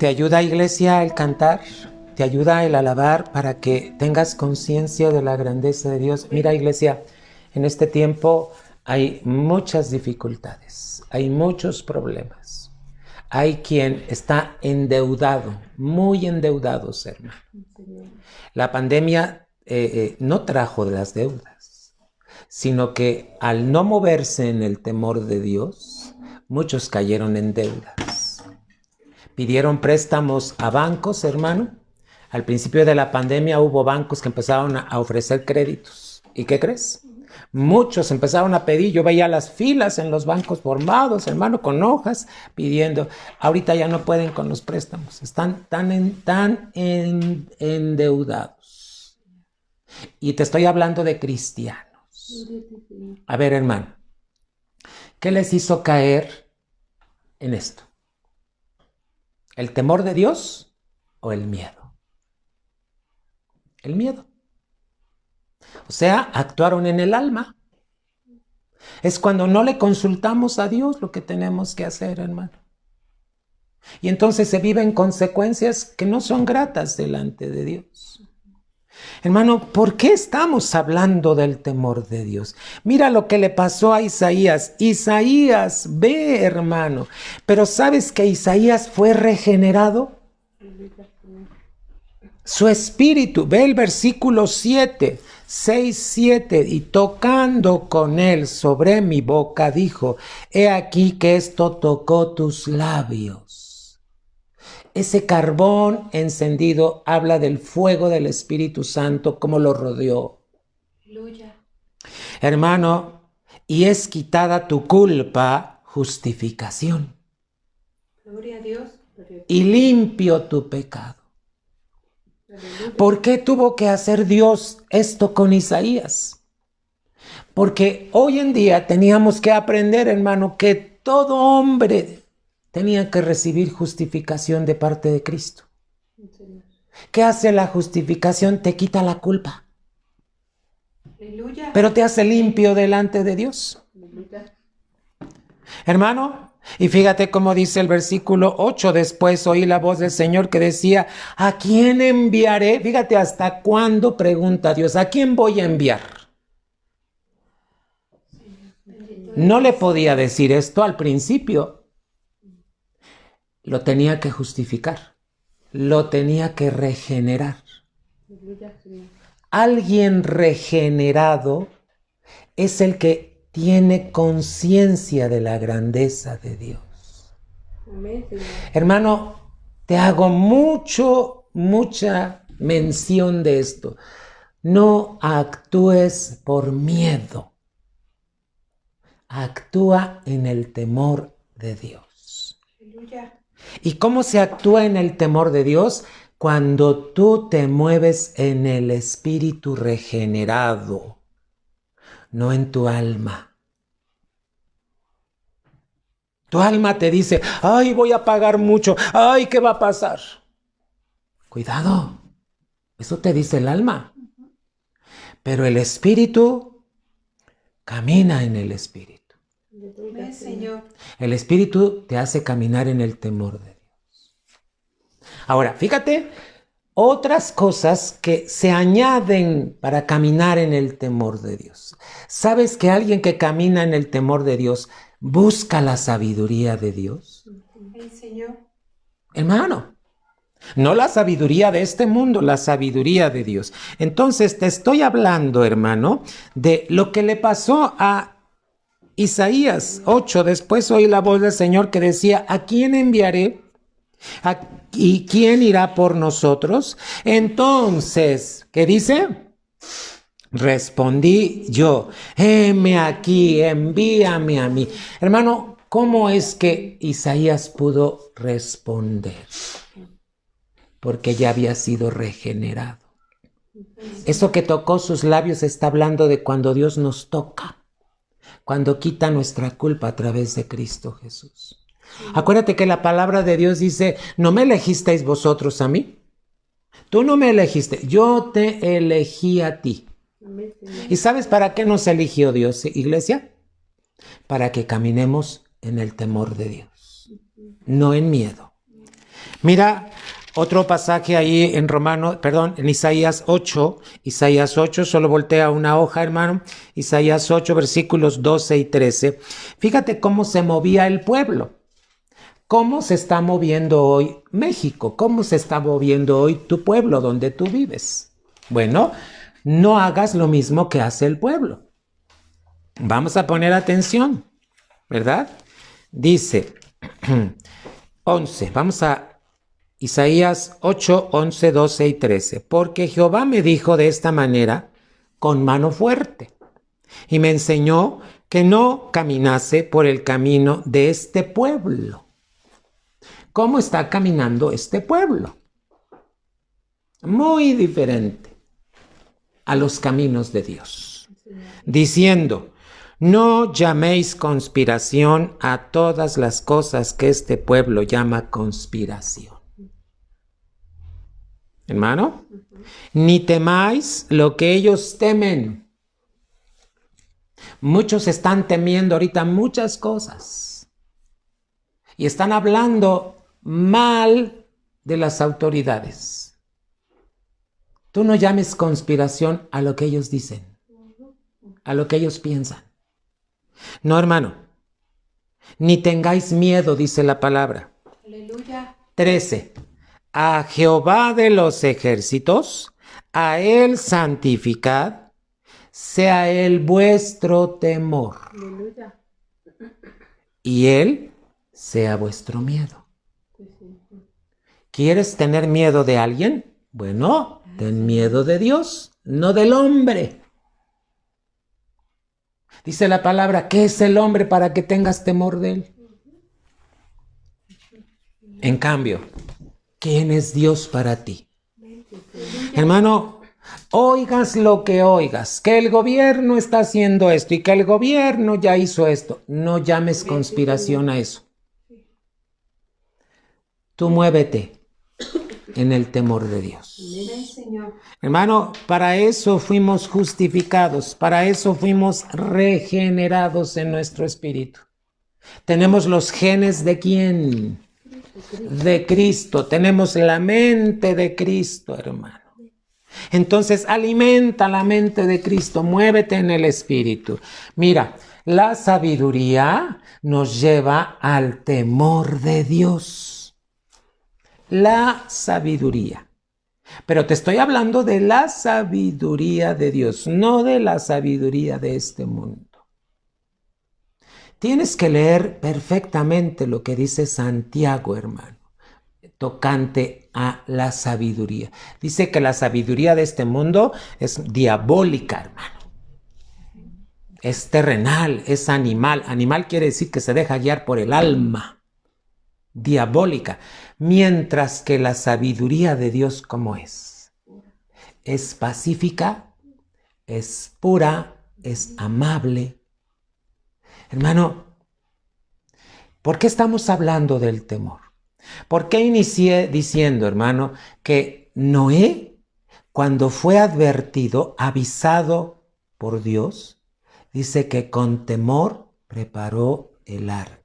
ayuda, iglesia, el cantar, te ayuda el alabar para que tengas conciencia de la grandeza de Dios. Mira, iglesia, en este tiempo hay muchas dificultades, hay muchos problemas. Hay quien está endeudado, muy endeudados, hermano. La pandemia no trajo las deudas, sino que al no moverse en el temor de Dios, muchos cayeron en deudas. Pidieron préstamos a bancos, hermano. Al principio de la pandemia hubo bancos que empezaron a ofrecer créditos. ¿Y qué crees? Muchos empezaron a pedir. Yo veía las filas en los bancos formados, hermano, con hojas, pidiendo. Ahorita ya no pueden con los préstamos. Están tan endeudados. Y te estoy hablando de cristianos. A ver, hermano, ¿qué les hizo caer en esto? ¿El temor de Dios o el miedo? El miedo. O sea, actuaron en el alma. Es cuando no le consultamos a Dios lo que tenemos que hacer, hermano. Y entonces se viven consecuencias que no son gratas delante de Dios. Hermano, ¿por qué estamos hablando del temor de Dios? Mira lo que le pasó a Isaías. Isaías, ve, hermano. Pero ¿sabes que Isaías fue regenerado? Su espíritu, ve el versículo 7, 6, 7, y tocando con él sobre mi boca, dijo, he aquí que esto tocó tus labios. Ese carbón encendido habla del fuego del Espíritu Santo, como lo rodeó. Aleluya. Hermano, y es quitada tu culpa, justificación. Gloria a Dios. Y limpio tu pecado. ¿Por qué tuvo que hacer Dios esto con Isaías? Porque hoy en día teníamos que aprender, hermano, que todo hombre tenía que recibir justificación de parte de Cristo. ¿Qué hace la justificación? Te quita la culpa. Aleluya. Pero te hace limpio delante de Dios. Hermano, y fíjate cómo dice el versículo 8, después oí la voz del Señor que decía, ¿a quién enviaré? Fíjate hasta cuándo pregunta Dios, ¿a quién voy a enviar? No le podía decir esto al principio. Lo tenía que justificar, lo tenía que regenerar. Alguien regenerado es el que tiene conciencia de la grandeza de Dios. Amén, Señor. Hermano, te hago mucha mención de esto. No actúes por miedo. Actúa en el temor de Dios. Aleluya. ¿Y cómo se actúa en el temor de Dios? Cuando tú te mueves en el espíritu regenerado, no en tu alma. Tu alma te dice, ay, voy a pagar mucho, ay, ¿qué va a pasar? Cuidado, eso te dice el alma. Pero el espíritu camina en el espíritu. Amén, Señor. El espíritu te hace caminar en el temor de Dios. Ahora, fíjate, otras cosas que se añaden para caminar en el temor de Dios. ¿Sabes que alguien que camina en el temor de Dios busca la sabiduría de Dios? Amén, Señor. Hermano, no la sabiduría de este mundo, la sabiduría de Dios. Entonces te estoy hablando, hermano, de lo que le pasó a Isaías 8. Después oí la voz del Señor que decía, ¿a quién enviaré? ¿Y quién irá por nosotros? Entonces, ¿qué dice? Respondí yo, heme aquí, envíame a mí. Hermano, ¿cómo es que Isaías pudo responder? Porque ya había sido regenerado. Eso que tocó sus labios está hablando de cuando Dios nos toca, cuando quita nuestra culpa a través de Cristo Jesús. Acuérdate que la palabra de Dios dice, ¿no me elegisteis vosotros a mí? Tú no me elegiste, yo te elegí a ti. ¿Y sabes para qué nos eligió Dios, iglesia? Para que caminemos en el temor de Dios, no en miedo. Mira otro pasaje ahí en Isaías 8. Isaías 8, solo voltea una hoja, hermano. Isaías 8, versículos 12 y 13. Fíjate cómo se movía el pueblo. ¿Cómo se está moviendo hoy México? ¿Cómo se está moviendo hoy tu pueblo donde tú vives? Bueno, no hagas lo mismo que hace el pueblo. Vamos a poner atención, ¿verdad? Dice 11, vamos a Isaías 8, 11, 12 y 13. Porque Jehová me dijo de esta manera, con mano fuerte, y me enseñó que no caminase por el camino de este pueblo. ¿Cómo está caminando este pueblo? Muy diferente a los caminos de Dios. Diciendo, no llaméis conspiración a todas las cosas que este pueblo llama conspiración. Hermano, ni temáis lo que ellos temen. Muchos están temiendo ahorita muchas cosas y están hablando mal de las autoridades. Tú no llames conspiración a lo que ellos dicen, a lo que ellos piensan. No, hermano, ni tengáis miedo, dice la palabra. Aleluya. 13. A Jehová de los ejércitos, a él santificad, sea él vuestro temor. Aleluya. Y él sea vuestro miedo. ¿Quieres tener miedo de alguien? Bueno, ten miedo de Dios, no del hombre. Dice la palabra, ¿qué es el hombre para que tengas temor de él? En cambio, ¿quién es Dios para ti? Hermano, oigas lo que oigas, que el gobierno está haciendo esto y que el gobierno ya hizo esto. No llames conspiración a eso. Tú muévete en el temor de Dios. Amén, Señor. Hermano, para eso fuimos justificados, para eso fuimos regenerados en nuestro espíritu. Tenemos los genes de ¿quién? De Cristo. Tenemos la mente de Cristo, hermano. Entonces, alimenta la mente de Cristo, muévete en el espíritu. Mira, la sabiduría nos lleva al temor de Dios. La sabiduría. Pero te estoy hablando de la sabiduría de Dios, no de la sabiduría de este mundo. Tienes que leer perfectamente lo que dice Santiago, hermano, tocante a la sabiduría. Dice que la sabiduría de este mundo es diabólica, hermano. Es terrenal, es animal. Animal quiere decir que se deja guiar por el alma. Diabólica. Mientras que la sabiduría de Dios, ¿cómo es? Es pacífica, es pura, es amable. Hermano, ¿por qué estamos hablando del temor? ¿Por qué inicié diciendo, hermano, que Noé, cuando fue advertido, avisado por Dios, dice que con temor preparó el arca?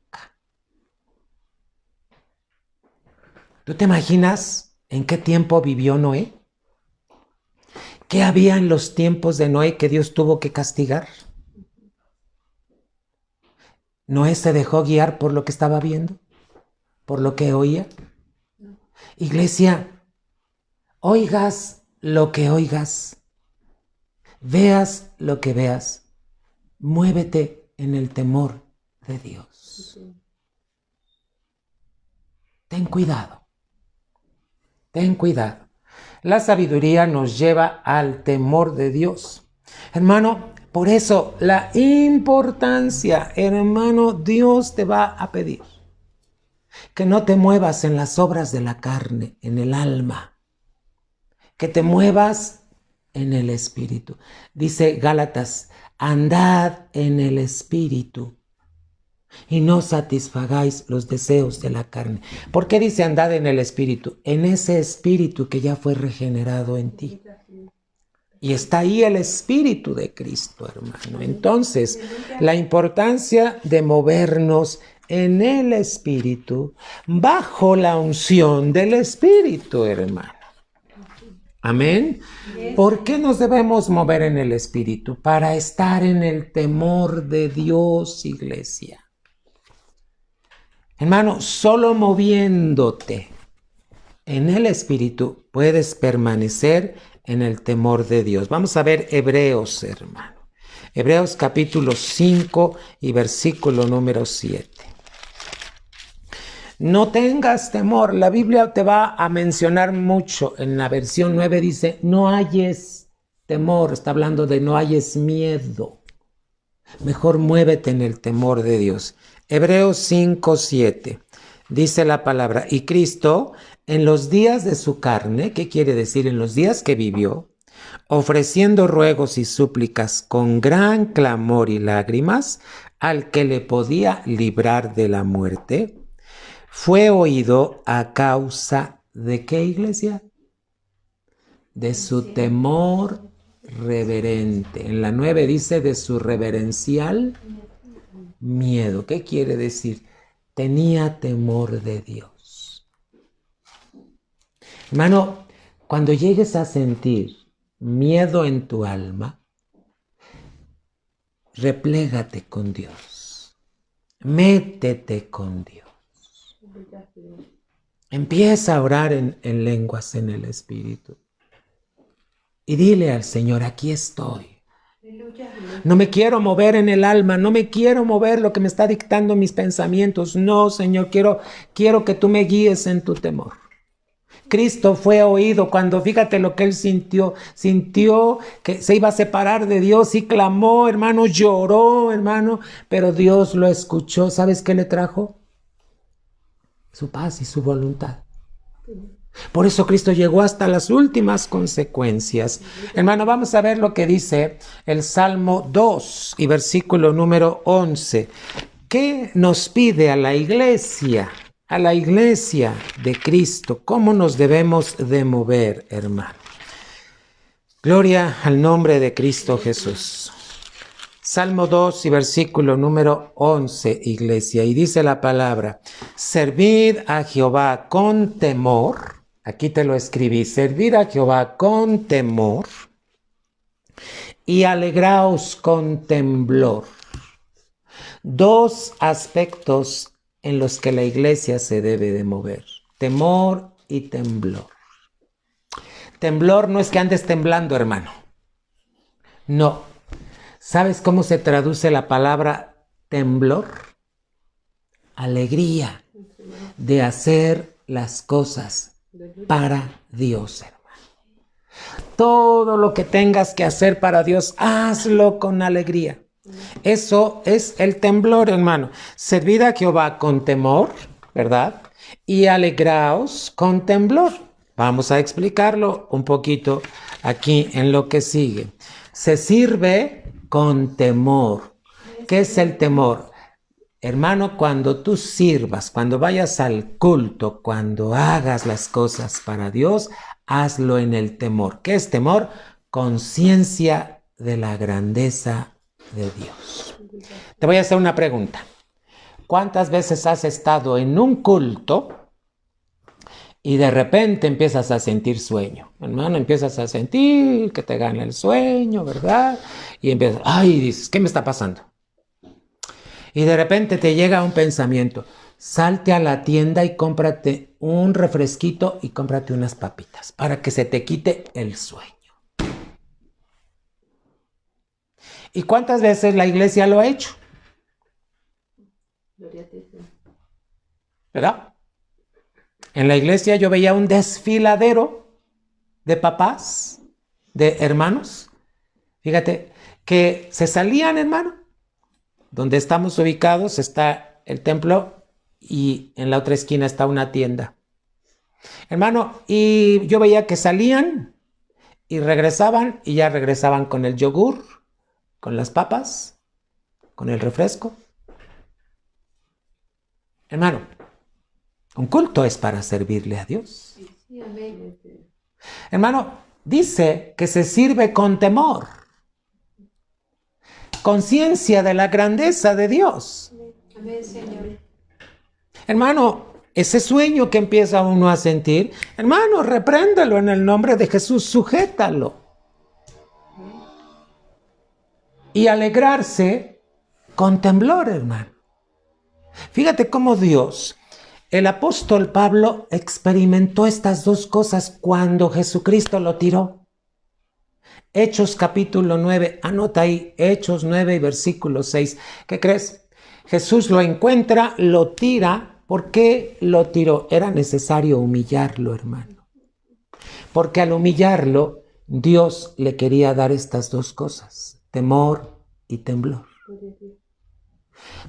¿Tú te imaginas en qué tiempo vivió Noé? ¿Qué había en los tiempos de Noé que Dios tuvo que castigar? ¿Noé se dejó guiar por lo que estaba viendo? ¿Por lo que oía? Iglesia, oigas lo que oigas, veas lo que veas, muévete en el temor de Dios. Ten cuidado. Ten cuidado. La sabiduría nos lleva al temor de Dios. Hermano, por eso la importancia, hermano, Dios te va a pedir que no te muevas en las obras de la carne, en el alma, que te muevas en el espíritu. Dice Gálatas, andad en el espíritu y no satisfagáis los deseos de la carne. ¿Por qué dice andad en el espíritu? En ese espíritu que ya fue regenerado en ti. Y está ahí el espíritu de Cristo, hermano. Entonces, la importancia de movernos en el Espíritu, bajo la unción del Espíritu, hermano. Amén. ¿Por qué nos debemos mover en el Espíritu? Para estar en el temor de Dios, iglesia. Hermano, solo moviéndote en el Espíritu puedes permanecer en el temor de Dios. Vamos a ver Hebreos, hermano. Hebreos capítulo 5 y versículo número 7. No tengas temor. La Biblia te va a mencionar mucho. En la versión 9 dice, no hayes temor. Está hablando de no hayes miedo. Mejor muévete en el temor de Dios. Hebreos 5, 7. Dice la palabra, y Cristo en los días de su carne, ¿qué quiere decir? En los días que vivió, ofreciendo ruegos y súplicas con gran clamor y lágrimas al que le podía librar de la muerte, fue oído a causa de ¿qué, iglesia? De su temor reverente. En la 9 dice de su reverencial miedo. ¿Qué quiere decir? Tenía temor de Dios. Hermano, cuando llegues a sentir miedo en tu alma, replégate con Dios. Métete con Dios. Empieza a orar en lenguas en el Espíritu. Y dile al Señor, aquí estoy. No me quiero mover en el alma, no me quiero mover lo que me está dictando mis pensamientos. No, Señor, quiero que tú me guíes en tu temor. Cristo fue oído cuando, fíjate lo que él sintió que se iba a separar de Dios y clamó, hermano, lloró, hermano, pero Dios lo escuchó. ¿Sabes qué le trajo? Su paz y su voluntad. Por eso Cristo llegó hasta las últimas consecuencias. Hermano, vamos a ver lo que dice el Salmo 2 y versículo número 11. ¿Qué nos pide a la iglesia de Cristo? ¿Cómo nos debemos de mover, hermano? Gloria al nombre de Cristo Jesús. Salmo 2 y versículo número 11, iglesia. Y dice la palabra, servid a Jehová con temor. Aquí te lo escribí, servid a Jehová con temor y alegraos con temblor. Dos aspectos en los que la iglesia se debe de mover, temor y temblor. Temblor no es que andes temblando, hermano. No. ¿Sabes cómo se traduce la palabra temblor? Alegría de hacer las cosas para Dios, hermano. Todo lo que tengas que hacer para Dios, hazlo con alegría. Eso es el temblor, hermano. Servid a Jehová con temor, ¿verdad? Y alegraos con temblor. Vamos a explicarlo un poquito aquí en lo que sigue. Se sirve con temor. ¿Qué es el temor? Hermano, cuando tú sirvas, cuando vayas al culto, cuando hagas las cosas para Dios, hazlo en el temor. ¿Qué es temor? Conciencia de la grandeza de Dios. Te voy a hacer una pregunta. ¿Cuántas veces has estado en un culto y de repente empiezas a sentir sueño? Hermano, empiezas a sentir que te gana el sueño, ¿verdad? Y empiezas, dices, ¿qué me está pasando? Y de repente te llega un pensamiento, salte a la tienda y cómprate un refresquito y cómprate unas papitas para que se te quite el sueño. ¿Y cuántas veces la iglesia lo ha hecho? ¿Verdad? En la iglesia yo veía un desfiladero de papás, de hermanos, fíjate, que se salían, hermano. Donde estamos ubicados está el templo y en la otra esquina está una tienda. Hermano, y yo veía que salían y regresaban y ya regresaban con el yogur, con las papas, con el refresco. Hermano, un culto es para servirle a Dios. Hermano, dice que se sirve con temor. Conciencia de la grandeza de Dios. Amén, Señor. Hermano, ese sueño que empieza uno a sentir, hermano, repréndelo en el nombre de Jesús, sujétalo. Y alegrarse con temblor, hermano. Fíjate cómo Dios, el apóstol Pablo experimentó estas dos cosas cuando Jesucristo lo tiró. Hechos capítulo 9, anota ahí, Hechos 9 y versículo 6. ¿Qué crees? Jesús lo encuentra, lo tira. ¿Por qué lo tiró? Era necesario humillarlo, hermano. Porque al humillarlo, Dios le quería dar estas dos cosas, temor y temblor.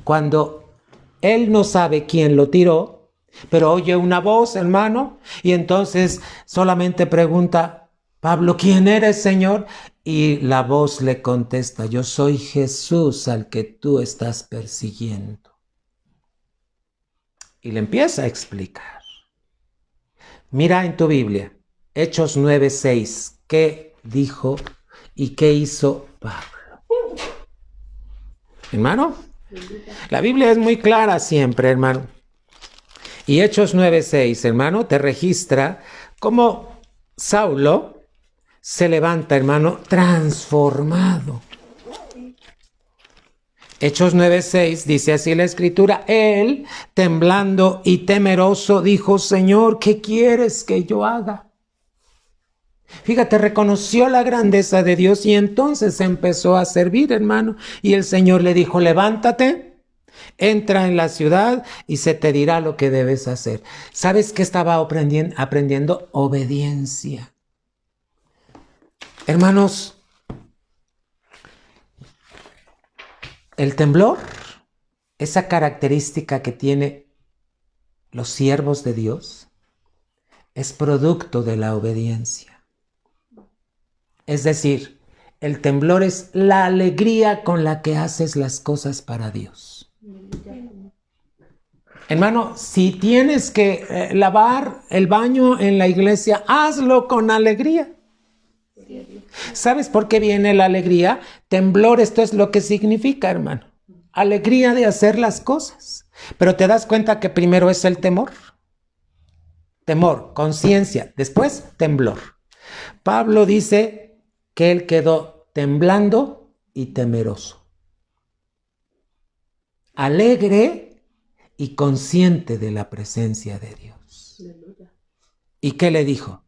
Cuando él no sabe quién lo tiró, pero oye una voz, hermano, y entonces solamente pregunta, Pablo, ¿quién eres, Señor? Y la voz le contesta, yo soy Jesús al que tú estás persiguiendo. Y le empieza a explicar. Mira en tu Biblia, Hechos 9:6, ¿qué dijo y qué hizo Pablo? Hermano, la Biblia es muy clara siempre, hermano. Y Hechos 9:6, hermano, te registra cómo Saulo se levanta, hermano, transformado. Hechos 9:6 dice así la escritura, él, temblando y temeroso, dijo, Señor, ¿qué quieres que yo haga? Fíjate, reconoció la grandeza de Dios y entonces empezó a servir, hermano. Y el Señor le dijo, levántate, entra en la ciudad y se te dirá lo que debes hacer. ¿Sabes qué estaba aprendiendo? Obediencia. Hermanos, el temblor, esa característica que tienen los siervos de Dios, es producto de la obediencia. Es decir, el temblor es la alegría con la que haces las cosas para Dios. Hermano, si tienes que lavar el baño en la iglesia, hazlo con alegría. ¿Sabes por qué viene la alegría? Temblor, esto es lo que significa, hermano. Alegría de hacer las cosas. Pero te das cuenta que primero es el temor. Temor, conciencia, después temblor. Pablo dice que él quedó temblando y temeroso. Alegre y consciente de la presencia de Dios. ¿Y qué le dijo?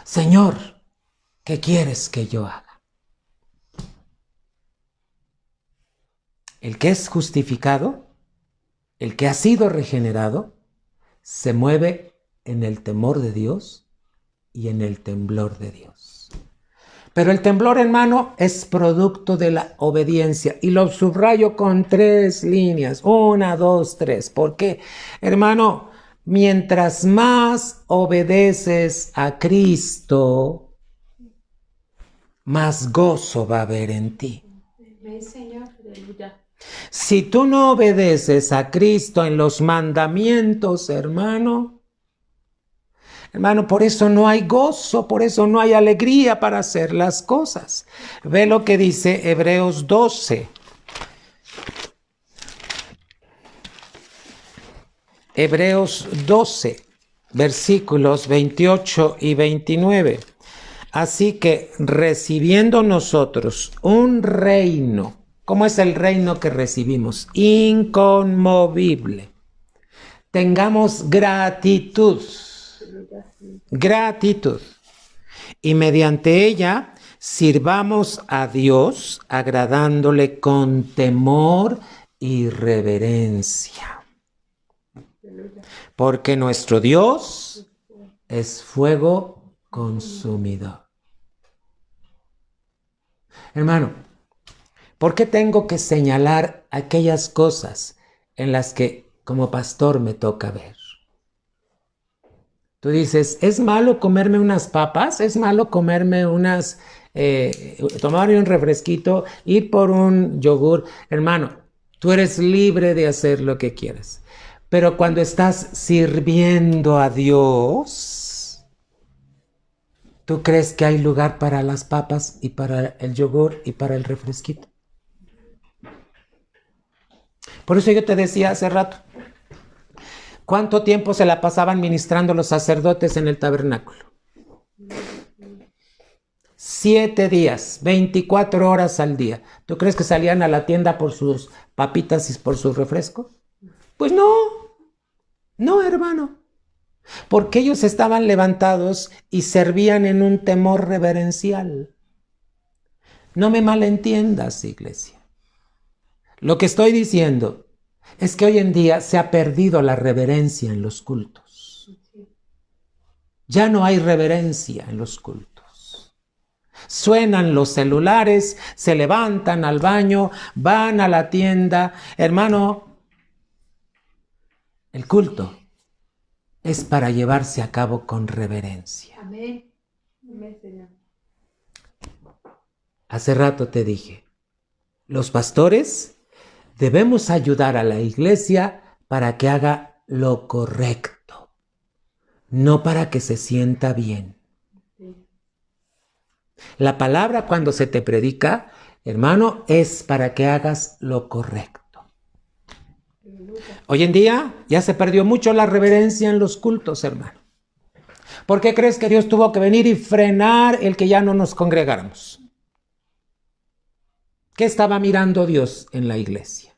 Señor, ¿qué quieres que yo haga? El que es justificado, el que ha sido regenerado, se mueve en el temor de Dios y en el temblor de Dios. Pero el temblor, hermano, es producto de la obediencia. Y lo subrayo con 3 líneas. 1, 2, 3. ¿Por qué? Hermano, mientras más obedeces a Cristo, más gozo va a haber en ti. Si tú no obedeces a Cristo en los mandamientos, hermano, por eso no hay gozo, por eso no hay alegría para hacer las cosas. Ve lo que dice Hebreos 12. Hebreos 12, versículos 28 y 29. Así que recibiendo nosotros un reino, ¿cómo es el reino que recibimos? Inconmovible. Tengamos gratitud. Gratitud. Y mediante ella sirvamos a Dios agradándole con temor y reverencia. Porque nuestro Dios es fuego consumidor. Hermano, ¿por qué tengo que señalar aquellas cosas en las que como pastor me toca ver? Tú dices, ¿es malo comerme unas papas? ¿Es malo comerme tomarme un refresquito, ir por un yogur? Hermano, tú eres libre de hacer lo que quieras. Pero cuando estás sirviendo a Dios, ¿tú crees que hay lugar para las papas y para el yogur y para el refresquito? Por eso yo te decía hace rato, ¿Cuánto tiempo se la pasaban ministrando los sacerdotes en el tabernáculo? 7 días, 24 horas al día. ¿Tú crees que salían a la tienda por sus papitas y por sus refrescos? Pues no, hermano. Porque ellos estaban levantados y servían en un temor reverencial. No me malentiendas, iglesia. Lo que estoy diciendo es que hoy en día se ha perdido la reverencia en los cultos. Ya no hay reverencia en los cultos. Suenan los celulares, se levantan al baño, van a la tienda. Hermano, el culto es para llevarse a cabo con reverencia. Amén. Amén, Señor. Hace rato te dije, los pastores debemos ayudar a la iglesia para que haga lo correcto, no para que se sienta bien. La palabra cuando se te predica, hermano, es para que hagas lo correcto. Hoy en día ya se perdió mucho la reverencia en los cultos, hermano. ¿Por qué crees que Dios tuvo que venir y frenar el que ya no nos congregáramos? ¿Qué estaba mirando Dios en la iglesia?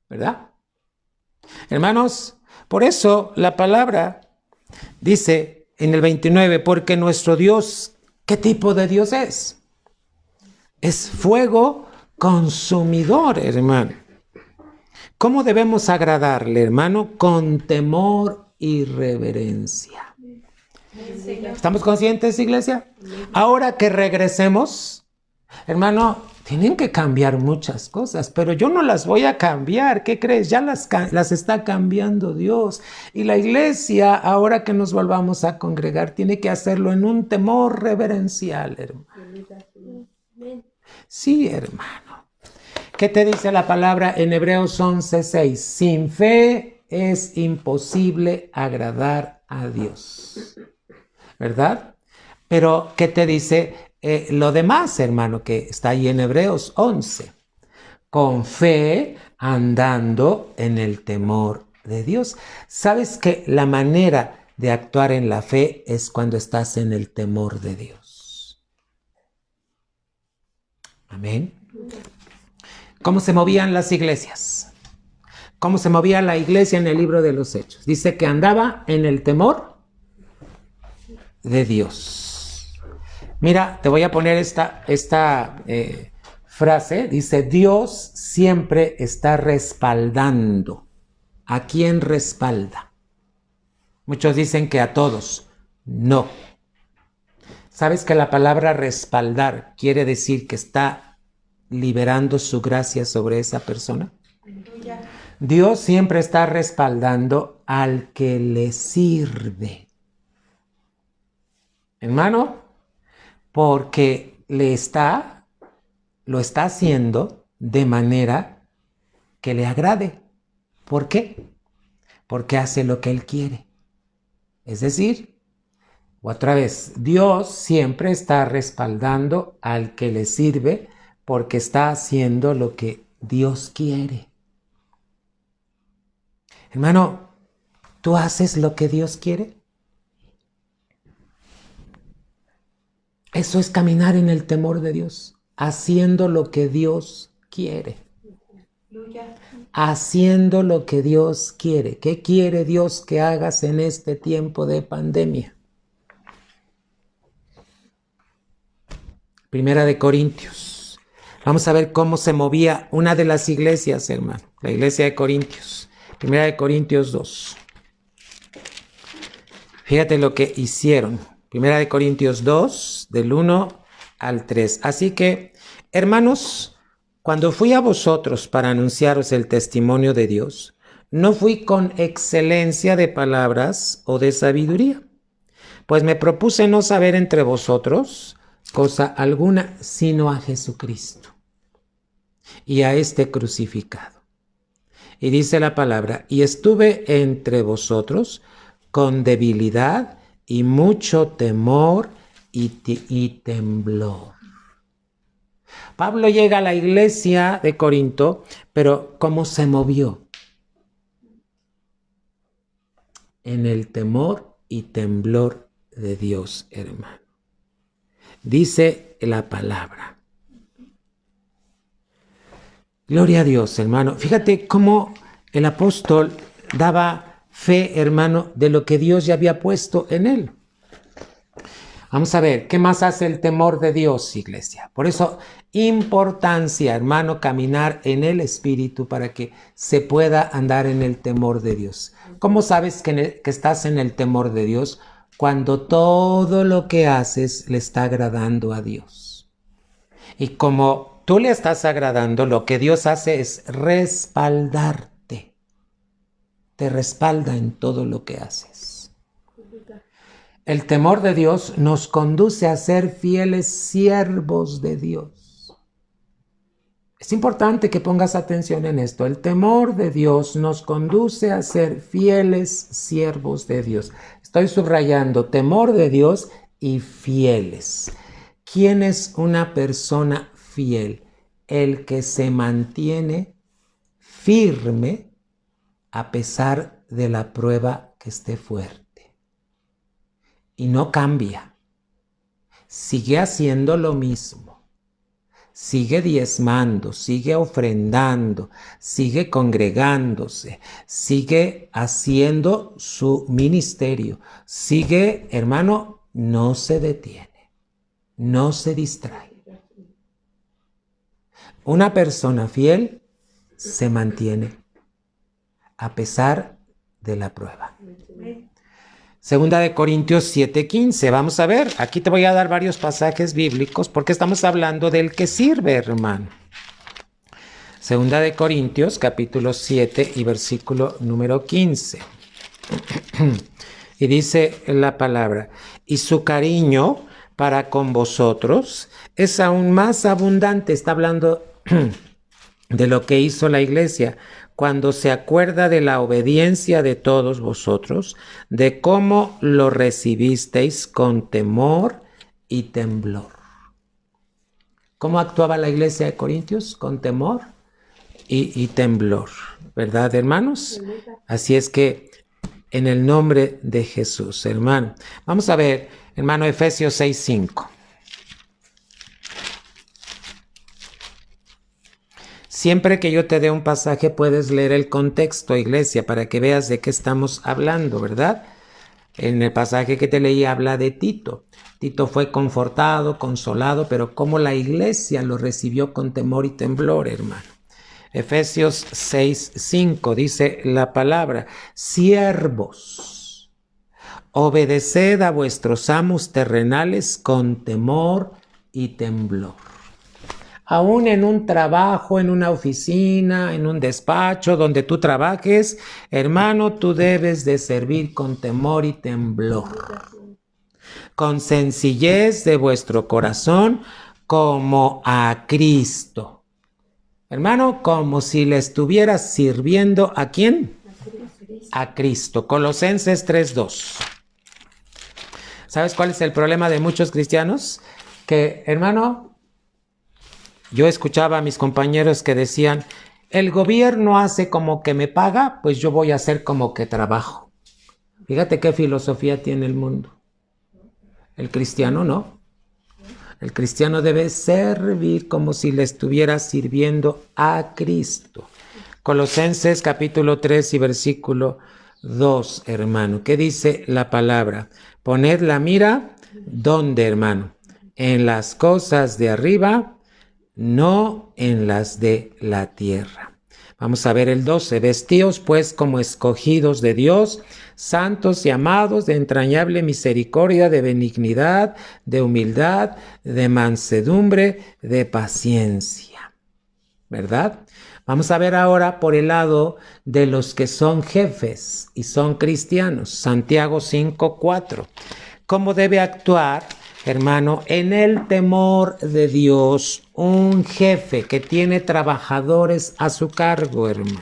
¿Verdad? Hermanos, por eso la palabra dice en el 29, porque nuestro Dios, ¿qué tipo de Dios es? Es fuego consumidor, hermano. ¿Cómo debemos agradarle, hermano? Con temor y reverencia. ¿Estamos conscientes, iglesia? Ahora que regresemos, hermano, tienen que cambiar muchas cosas, pero yo no las voy a cambiar. ¿Qué crees? Ya las está cambiando Dios. Y la iglesia, ahora que nos volvamos a congregar, tiene que hacerlo en un temor reverencial, hermano. Sí, hermano. ¿Qué te dice la palabra en Hebreos 11:6? Sin fe es imposible agradar a Dios. ¿Verdad? Pero, ¿qué te dice lo demás, hermano, que está ahí en Hebreos 11? Con fe andando en el temor de Dios. ¿Sabes que la manera de actuar en la fe es cuando estás en el temor de Dios? Amén. ¿Cómo se movían las iglesias? ¿Cómo se movía la iglesia en el libro de los Hechos? Dice que andaba en el temor de Dios. Mira, te voy a poner esta frase. Dice, Dios siempre está respaldando. ¿A quién respalda? Muchos dicen que a todos. No. ¿Sabes que la palabra respaldar quiere decir que está liberando su gracia sobre esa persona? Dios siempre está respaldando al que le sirve. Hermano, porque lo está haciendo de manera que le agrade. ¿Por qué? Porque hace lo que Él quiere. Es decir, otra vez, Dios siempre está respaldando al que le sirve porque está haciendo lo que Dios quiere. Hermano, ¿tú haces lo que Dios quiere? Eso es caminar en el temor de Dios, haciendo lo que Dios quiere. Haciendo lo que Dios quiere. ¿Qué quiere Dios que hagas en este tiempo de pandemia? Primera de Corintios. Vamos a ver cómo se movía una de las iglesias, hermano. La iglesia de Corintios. Primera de Corintios 2. Fíjate lo que hicieron. Primera de Corintios 2, del 1 al 3. Así que, hermanos, cuando fui a vosotros para anunciaros el testimonio de Dios, no fui con excelencia de palabras o de sabiduría, pues me propuse no saber entre vosotros cosa alguna, sino a Jesucristo y a este crucificado. Y dice la palabra, y estuve entre vosotros con debilidad y mucho temor y temblor. Pablo llega a la iglesia de Corinto, pero ¿cómo se movió? en el temor y temblor de Dios, hermano. Dice la palabra. Gloria a Dios, hermano. Fíjate cómo el apóstol daba fe, hermano, de lo que Dios ya había puesto en él. Vamos a ver, ¿qué más hace el temor de Dios, iglesia? Por eso, importancia, hermano, caminar en el Espíritu para que se pueda andar en el temor de Dios. ¿Cómo sabes que estás en el temor de Dios? Cuando todo lo que haces le está agradando a Dios. Y como tú le estás agradando, lo que Dios hace es respaldarte. Te respalda en todo lo que haces. El temor de Dios nos conduce a ser fieles siervos de Dios. Es importante que pongas atención en esto. El temor de Dios nos conduce a ser fieles siervos de Dios. Estoy subrayando temor de Dios y fieles. ¿Quién es una persona fiel? El que se mantiene firme a pesar de la prueba que esté fuerte. Y no cambia. Sigue haciendo lo mismo. Sigue diezmando, sigue ofrendando, sigue congregándose, sigue haciendo su ministerio. Sigue, hermano, no se detiene, no se distrae. Una persona fiel se mantiene a pesar de la prueba. Segunda de Corintios 7:15. Vamos a ver, aquí te voy a dar varios pasajes bíblicos porque estamos hablando del que sirve, hermano. Segunda de Corintios, capítulo 7 y versículo número 15. Y dice la palabra, y su cariño para con vosotros es aún más abundante. Está hablando de lo que hizo la iglesia cuando se acuerda de la obediencia de todos vosotros, de cómo lo recibisteis con temor y temblor. ¿Cómo actuaba la iglesia de Corintios? Con temor y temblor, ¿verdad, hermanos? Así es que en el nombre de Jesús, hermano. Vamos a ver, hermano, Efesios 6:5. Siempre que yo te dé un pasaje puedes leer el contexto, iglesia, para que veas de qué estamos hablando, ¿verdad? En el pasaje que te leí habla de Tito. Tito fue confortado, consolado, pero cómo la iglesia lo recibió con temor y temblor, hermano. Efesios 6:5 dice la palabra, siervos, obedeced a vuestros amos terrenales con temor y temblor. Aún en un trabajo, en una oficina, en un despacho, donde tú trabajes, hermano, tú debes de servir con temor y temblor. Con sencillez de vuestro corazón, como a Cristo. Hermano, como si le estuvieras sirviendo ¿a quién? A Cristo. Colosenses 3:2. ¿Sabes cuál es el problema de muchos cristianos? Que, hermano, yo escuchaba a mis compañeros que decían, el gobierno hace como que me paga, pues yo voy a hacer como que trabajo. Fíjate qué filosofía tiene el mundo. El cristiano no. El cristiano debe servir como si le estuviera sirviendo a Cristo. Colosenses capítulo 3 y versículo 2, hermano. ¿Qué dice la palabra? Poned la mira, ¿dónde, hermano? En las cosas de arriba, no en las de la tierra. Vamos a ver el 12. Vestíos pues como escogidos de Dios, santos y amados, de entrañable misericordia, de benignidad, de humildad, de mansedumbre, de paciencia. ¿Verdad? Vamos a ver ahora por el lado de los que son jefes y son cristianos. Santiago 5:4. ¿Cómo debe actuar, hermano, en el temor de Dios un jefe que tiene trabajadores a su cargo, hermano?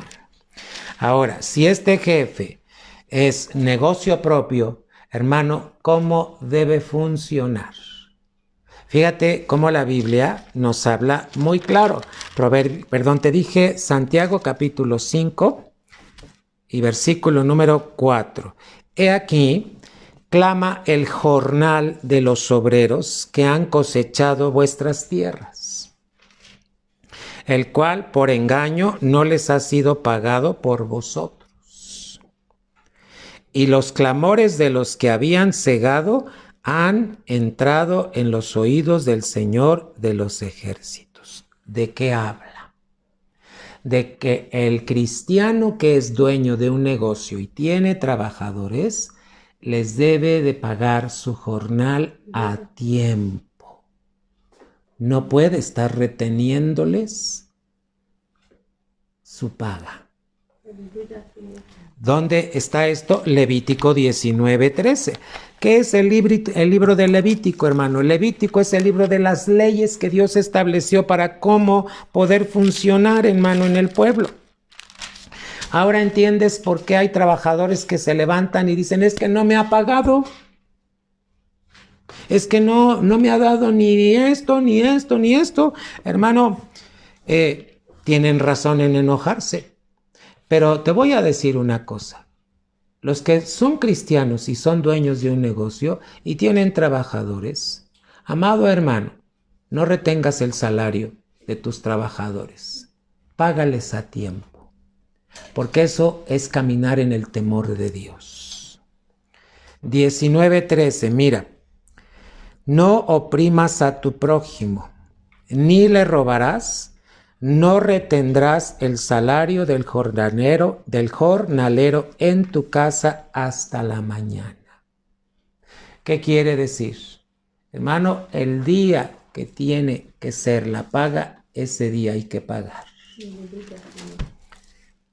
Ahora, si este jefe es negocio propio, hermano, ¿cómo debe funcionar? Fíjate cómo la Biblia nos habla muy claro. Te dije Santiago capítulo 5 y versículo número 4. he aquí, clama el jornal de los obreros que han cosechado vuestras tierras, el cual por engaño no les ha sido pagado por vosotros. Y los clamores de los que habían cegado han entrado en los oídos del Señor de los ejércitos. ¿De qué habla? De que el cristiano que es dueño de un negocio y tiene trabajadores, les debe de pagar su jornal a tiempo. No puede estar reteniéndoles su paga. ¿Dónde está esto? Levítico 19:13. ¿Qué es el libro de Levítico, hermano? Levítico es el libro de las leyes que Dios estableció para cómo poder funcionar, hermano, en el pueblo. Ahora entiendes por qué hay trabajadores que se levantan y dicen, es que no me ha pagado. Es que no me ha dado ni esto, ni esto, ni esto. Hermano, tienen razón en enojarse. Pero te voy a decir una cosa. Los que son cristianos y son dueños de un negocio y tienen trabajadores, amado hermano, no retengas el salario de tus trabajadores. Págales a tiempo, porque eso es caminar en el temor de Dios. 19:13, mira, no oprimas a tu prójimo, ni le robarás, no retendrás el salario del jornalero en tu casa hasta la mañana. ¿Qué quiere decir? Hermano, el día que tiene que ser la paga, ese día hay que pagar.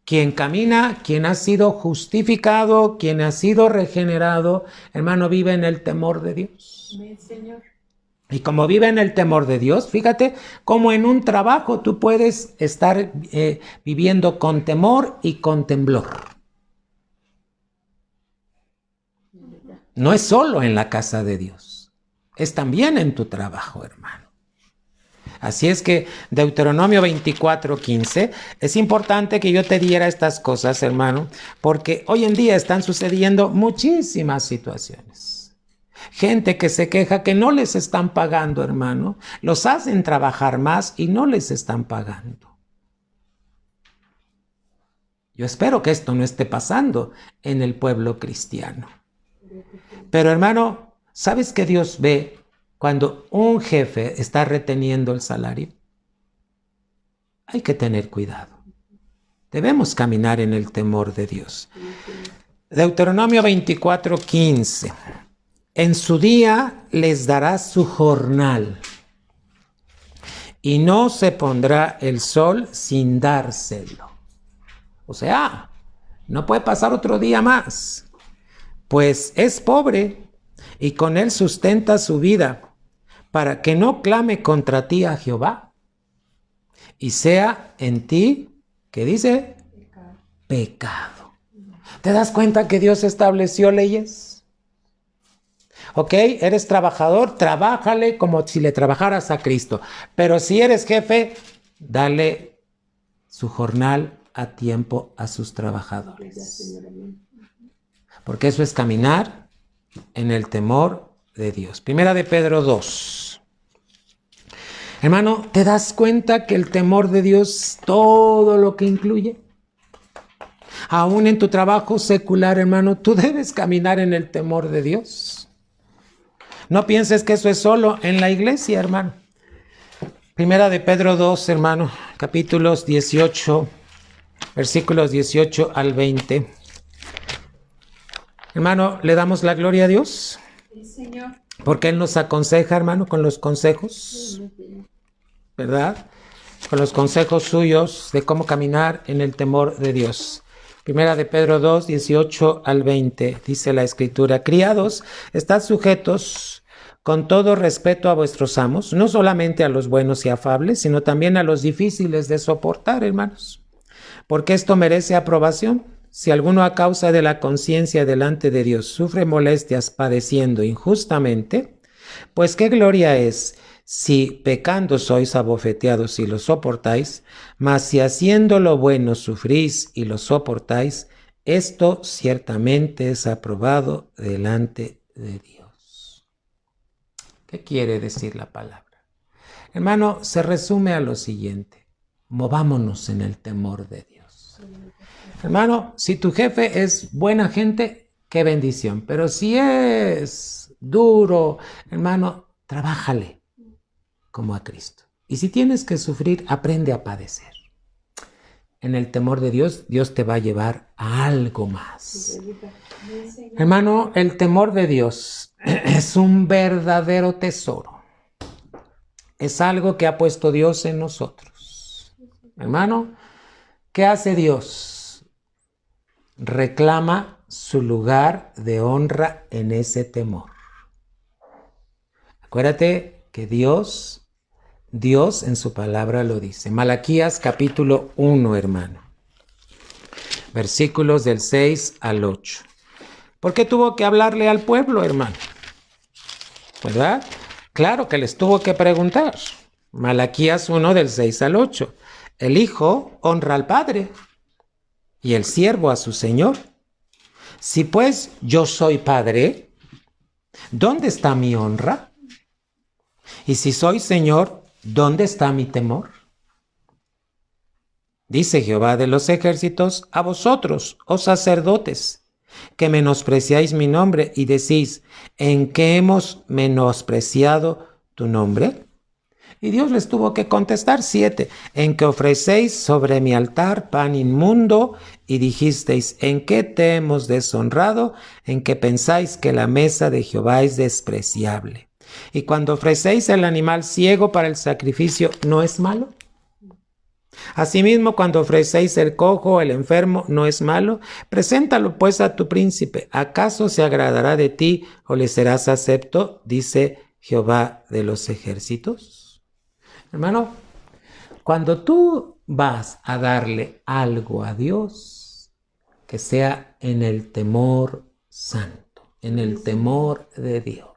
Quien camina, quien ha sido justificado, quien ha sido regenerado, hermano, vive en el temor de Dios. Amén, Señor. Y como vive en el temor de Dios, fíjate cómo en un trabajo tú puedes estar viviendo con temor y con temblor. No es solo en la casa de Dios, es también en tu trabajo, hermano. Así es que Deuteronomio 24:15, es importante que yo te diera estas cosas, hermano, porque hoy en día están sucediendo muchísimas situaciones. Gente que se queja que no les están pagando, hermano. Los hacen trabajar más y no les están pagando. Yo espero que esto no esté pasando en el pueblo cristiano. Pero, hermano, ¿sabes que Dios ve cuando un jefe está reteniendo el salario? Hay que tener cuidado. Debemos caminar en el temor de Dios. Deuteronomio 24:15. En su día les dará su jornal, y no se pondrá el sol sin dárselo. O sea, no puede pasar otro día más, pues es pobre y con él sustenta su vida, para que no clame contra ti a Jehová, y sea en ti, ¿qué dice? Pecado. ¿Te das cuenta que Dios estableció leyes? Ok, eres trabajador, trabájale como si le trabajaras a Cristo. Pero si eres jefe, dale su jornal a tiempo a sus trabajadores. Porque eso es caminar en el temor de Dios. Primera de Pedro 2. Hermano, ¿te das cuenta que el temor de Dios todo lo que incluye? Aún en tu trabajo secular, hermano, tú debes caminar en el temor de Dios. No pienses que eso es solo en la iglesia, hermano. Primera de Pedro 2, hermano, capítulos 18, versículos 18 al 20. Hermano, ¿le damos la gloria a Dios? Sí, Señor. Porque Él nos aconseja, hermano, con los consejos, ¿verdad? Con los consejos suyos de cómo caminar en el temor de Dios. Primera de Pedro 2, 18 al 20, dice la Escritura: criados, estad sujetos con todo respeto a vuestros amos, no solamente a los buenos y afables, sino también a los difíciles de soportar, hermanos. Porque esto merece aprobación. Si alguno a causa de la conciencia delante de Dios sufre molestias padeciendo injustamente, pues qué gloria es si pecando sois abofeteados y lo soportáis, mas si haciendo lo bueno sufrís y lo soportáis, Esto ciertamente es aprobado delante de Dios. ¿Qué quiere decir la palabra? Hermano, se resume a lo siguiente. Movámonos en el temor de Dios. Hermano, si tu jefe es buena gente, qué bendición. Pero si es duro, hermano, trabájale como a Cristo. Y si tienes que sufrir, aprende a padecer. En el temor de Dios, Dios te va a llevar a algo más. Hermano, el temor de Dios es un verdadero tesoro. Es algo que ha puesto Dios en nosotros. Hermano, ¿qué hace Dios? Reclama su lugar de honra en ese temor. Acuérdate que Dios en su palabra lo dice. Malaquías capítulo 1, hermano. Versículos del 6 al 8. ¿Por qué tuvo que hablarle al pueblo, hermano? ¿Verdad? Claro que les tuvo que preguntar. Malaquías 1 del 6 al 8. El hijo honra al padre y el siervo a su señor. Si pues yo soy padre, ¿dónde está mi honra? Y si soy señor, ¿dónde está mi temor? Dice Jehová de los ejércitos a vosotros, oh sacerdotes, que menospreciáis mi nombre y decís, ¿en qué hemos menospreciado tu nombre? Y Dios les tuvo que contestar 7, en que ofrecéis sobre mi altar pan inmundo y dijisteis, ¿en qué te hemos deshonrado? En que pensáis que la mesa de Jehová es despreciable. Y cuando ofrecéis el animal ciego para el sacrificio, ¿no es malo? Asimismo, cuando ofrecéis el cojo o el enfermo, ¿no es malo? Preséntalo pues a tu príncipe. ¿Acaso se agradará de ti o le serás acepto? Dice Jehová de los ejércitos. Hermano, cuando tú vas a darle algo a Dios, que sea en el temor santo, en el temor de Dios,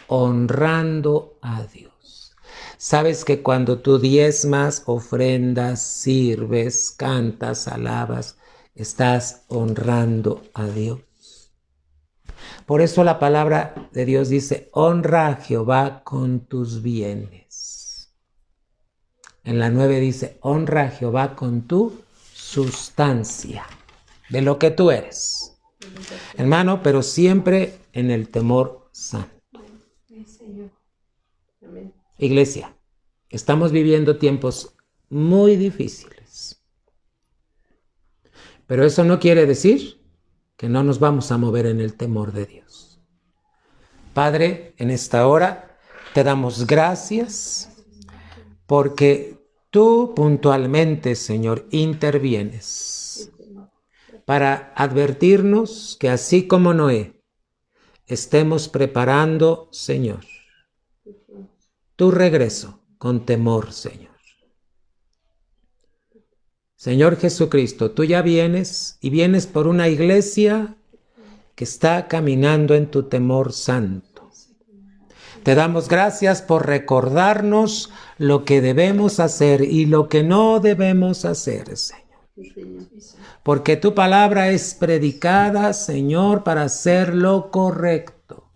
honrando a Dios. Sabes que cuando tú diezmas, ofrendas, sirves, cantas, alabas, estás honrando a Dios. Por eso la palabra de Dios dice, honra a Jehová con tus bienes. En la 9 dice, honra a Jehová con tu sustancia, de lo que tú eres. Hermano, pero siempre en el temor santo. Iglesia, estamos viviendo tiempos muy difíciles. Pero eso no quiere decir que no nos vamos a mover en el temor de Dios. Padre, en esta hora te damos gracias porque tú puntualmente, Señor, intervienes para advertirnos que así como Noé, estemos preparando, Señor, tu regreso con temor, Señor. Señor Jesucristo, tú ya vienes y vienes por una iglesia que está caminando en tu temor santo. Te damos gracias por recordarnos lo que debemos hacer y lo que no debemos hacer, Señor. Porque tu palabra es predicada, Señor, para hacer lo correcto.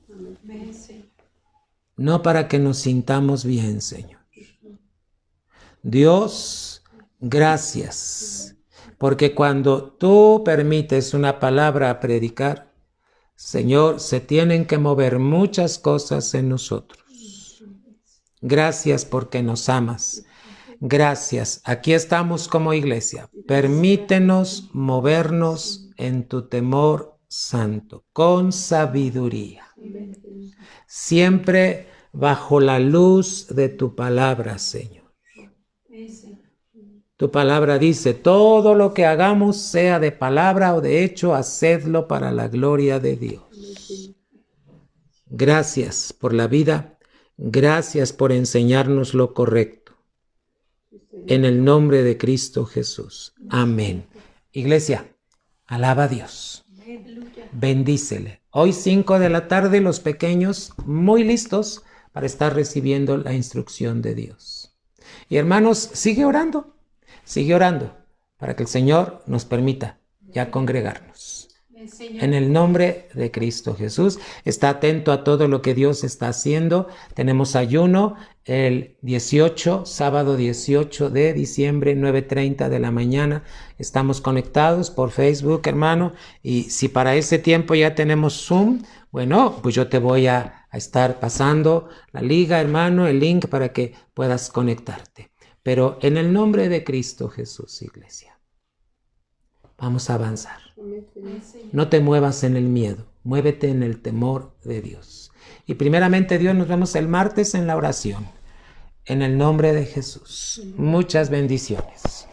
No para que nos sintamos bien, Señor. Dios, gracias, porque cuando tú permites una palabra a predicar, Señor, se tienen que mover muchas cosas en nosotros. Gracias porque nos amas. Gracias. Aquí estamos como iglesia. Permítenos movernos en tu temor santo, con sabiduría. Siempre bajo la luz de tu palabra, Señor. Tu palabra dice, todo lo que hagamos, sea de palabra o de hecho, hacedlo para la gloria de Dios. Gracias por la vida. Gracias por enseñarnos lo correcto. En el nombre de Cristo Jesús. Amén. Iglesia, alaba a Dios. Bendícele. Hoy 5 de la tarde los pequeños muy listos para estar recibiendo la instrucción de Dios. Y hermanos, sigue orando para que el Señor nos permita y a congregarnos. En el nombre de Cristo Jesús, está atento a todo lo que Dios está haciendo. Tenemos ayuno el 18, sábado 18 de diciembre, 9:30 de la mañana. Estamos conectados por Facebook, hermano, y si para ese tiempo ya tenemos Zoom, bueno, pues yo te voy a estar pasando la liga, hermano, el link para que puedas conectarte. Pero en el nombre de Cristo Jesús, iglesia, vamos a avanzar. No te muevas en el miedo, muévete en el temor de Dios. Y primeramente, Dios, nos vemos el martes en la oración. En el nombre de Jesús. Muchas bendiciones.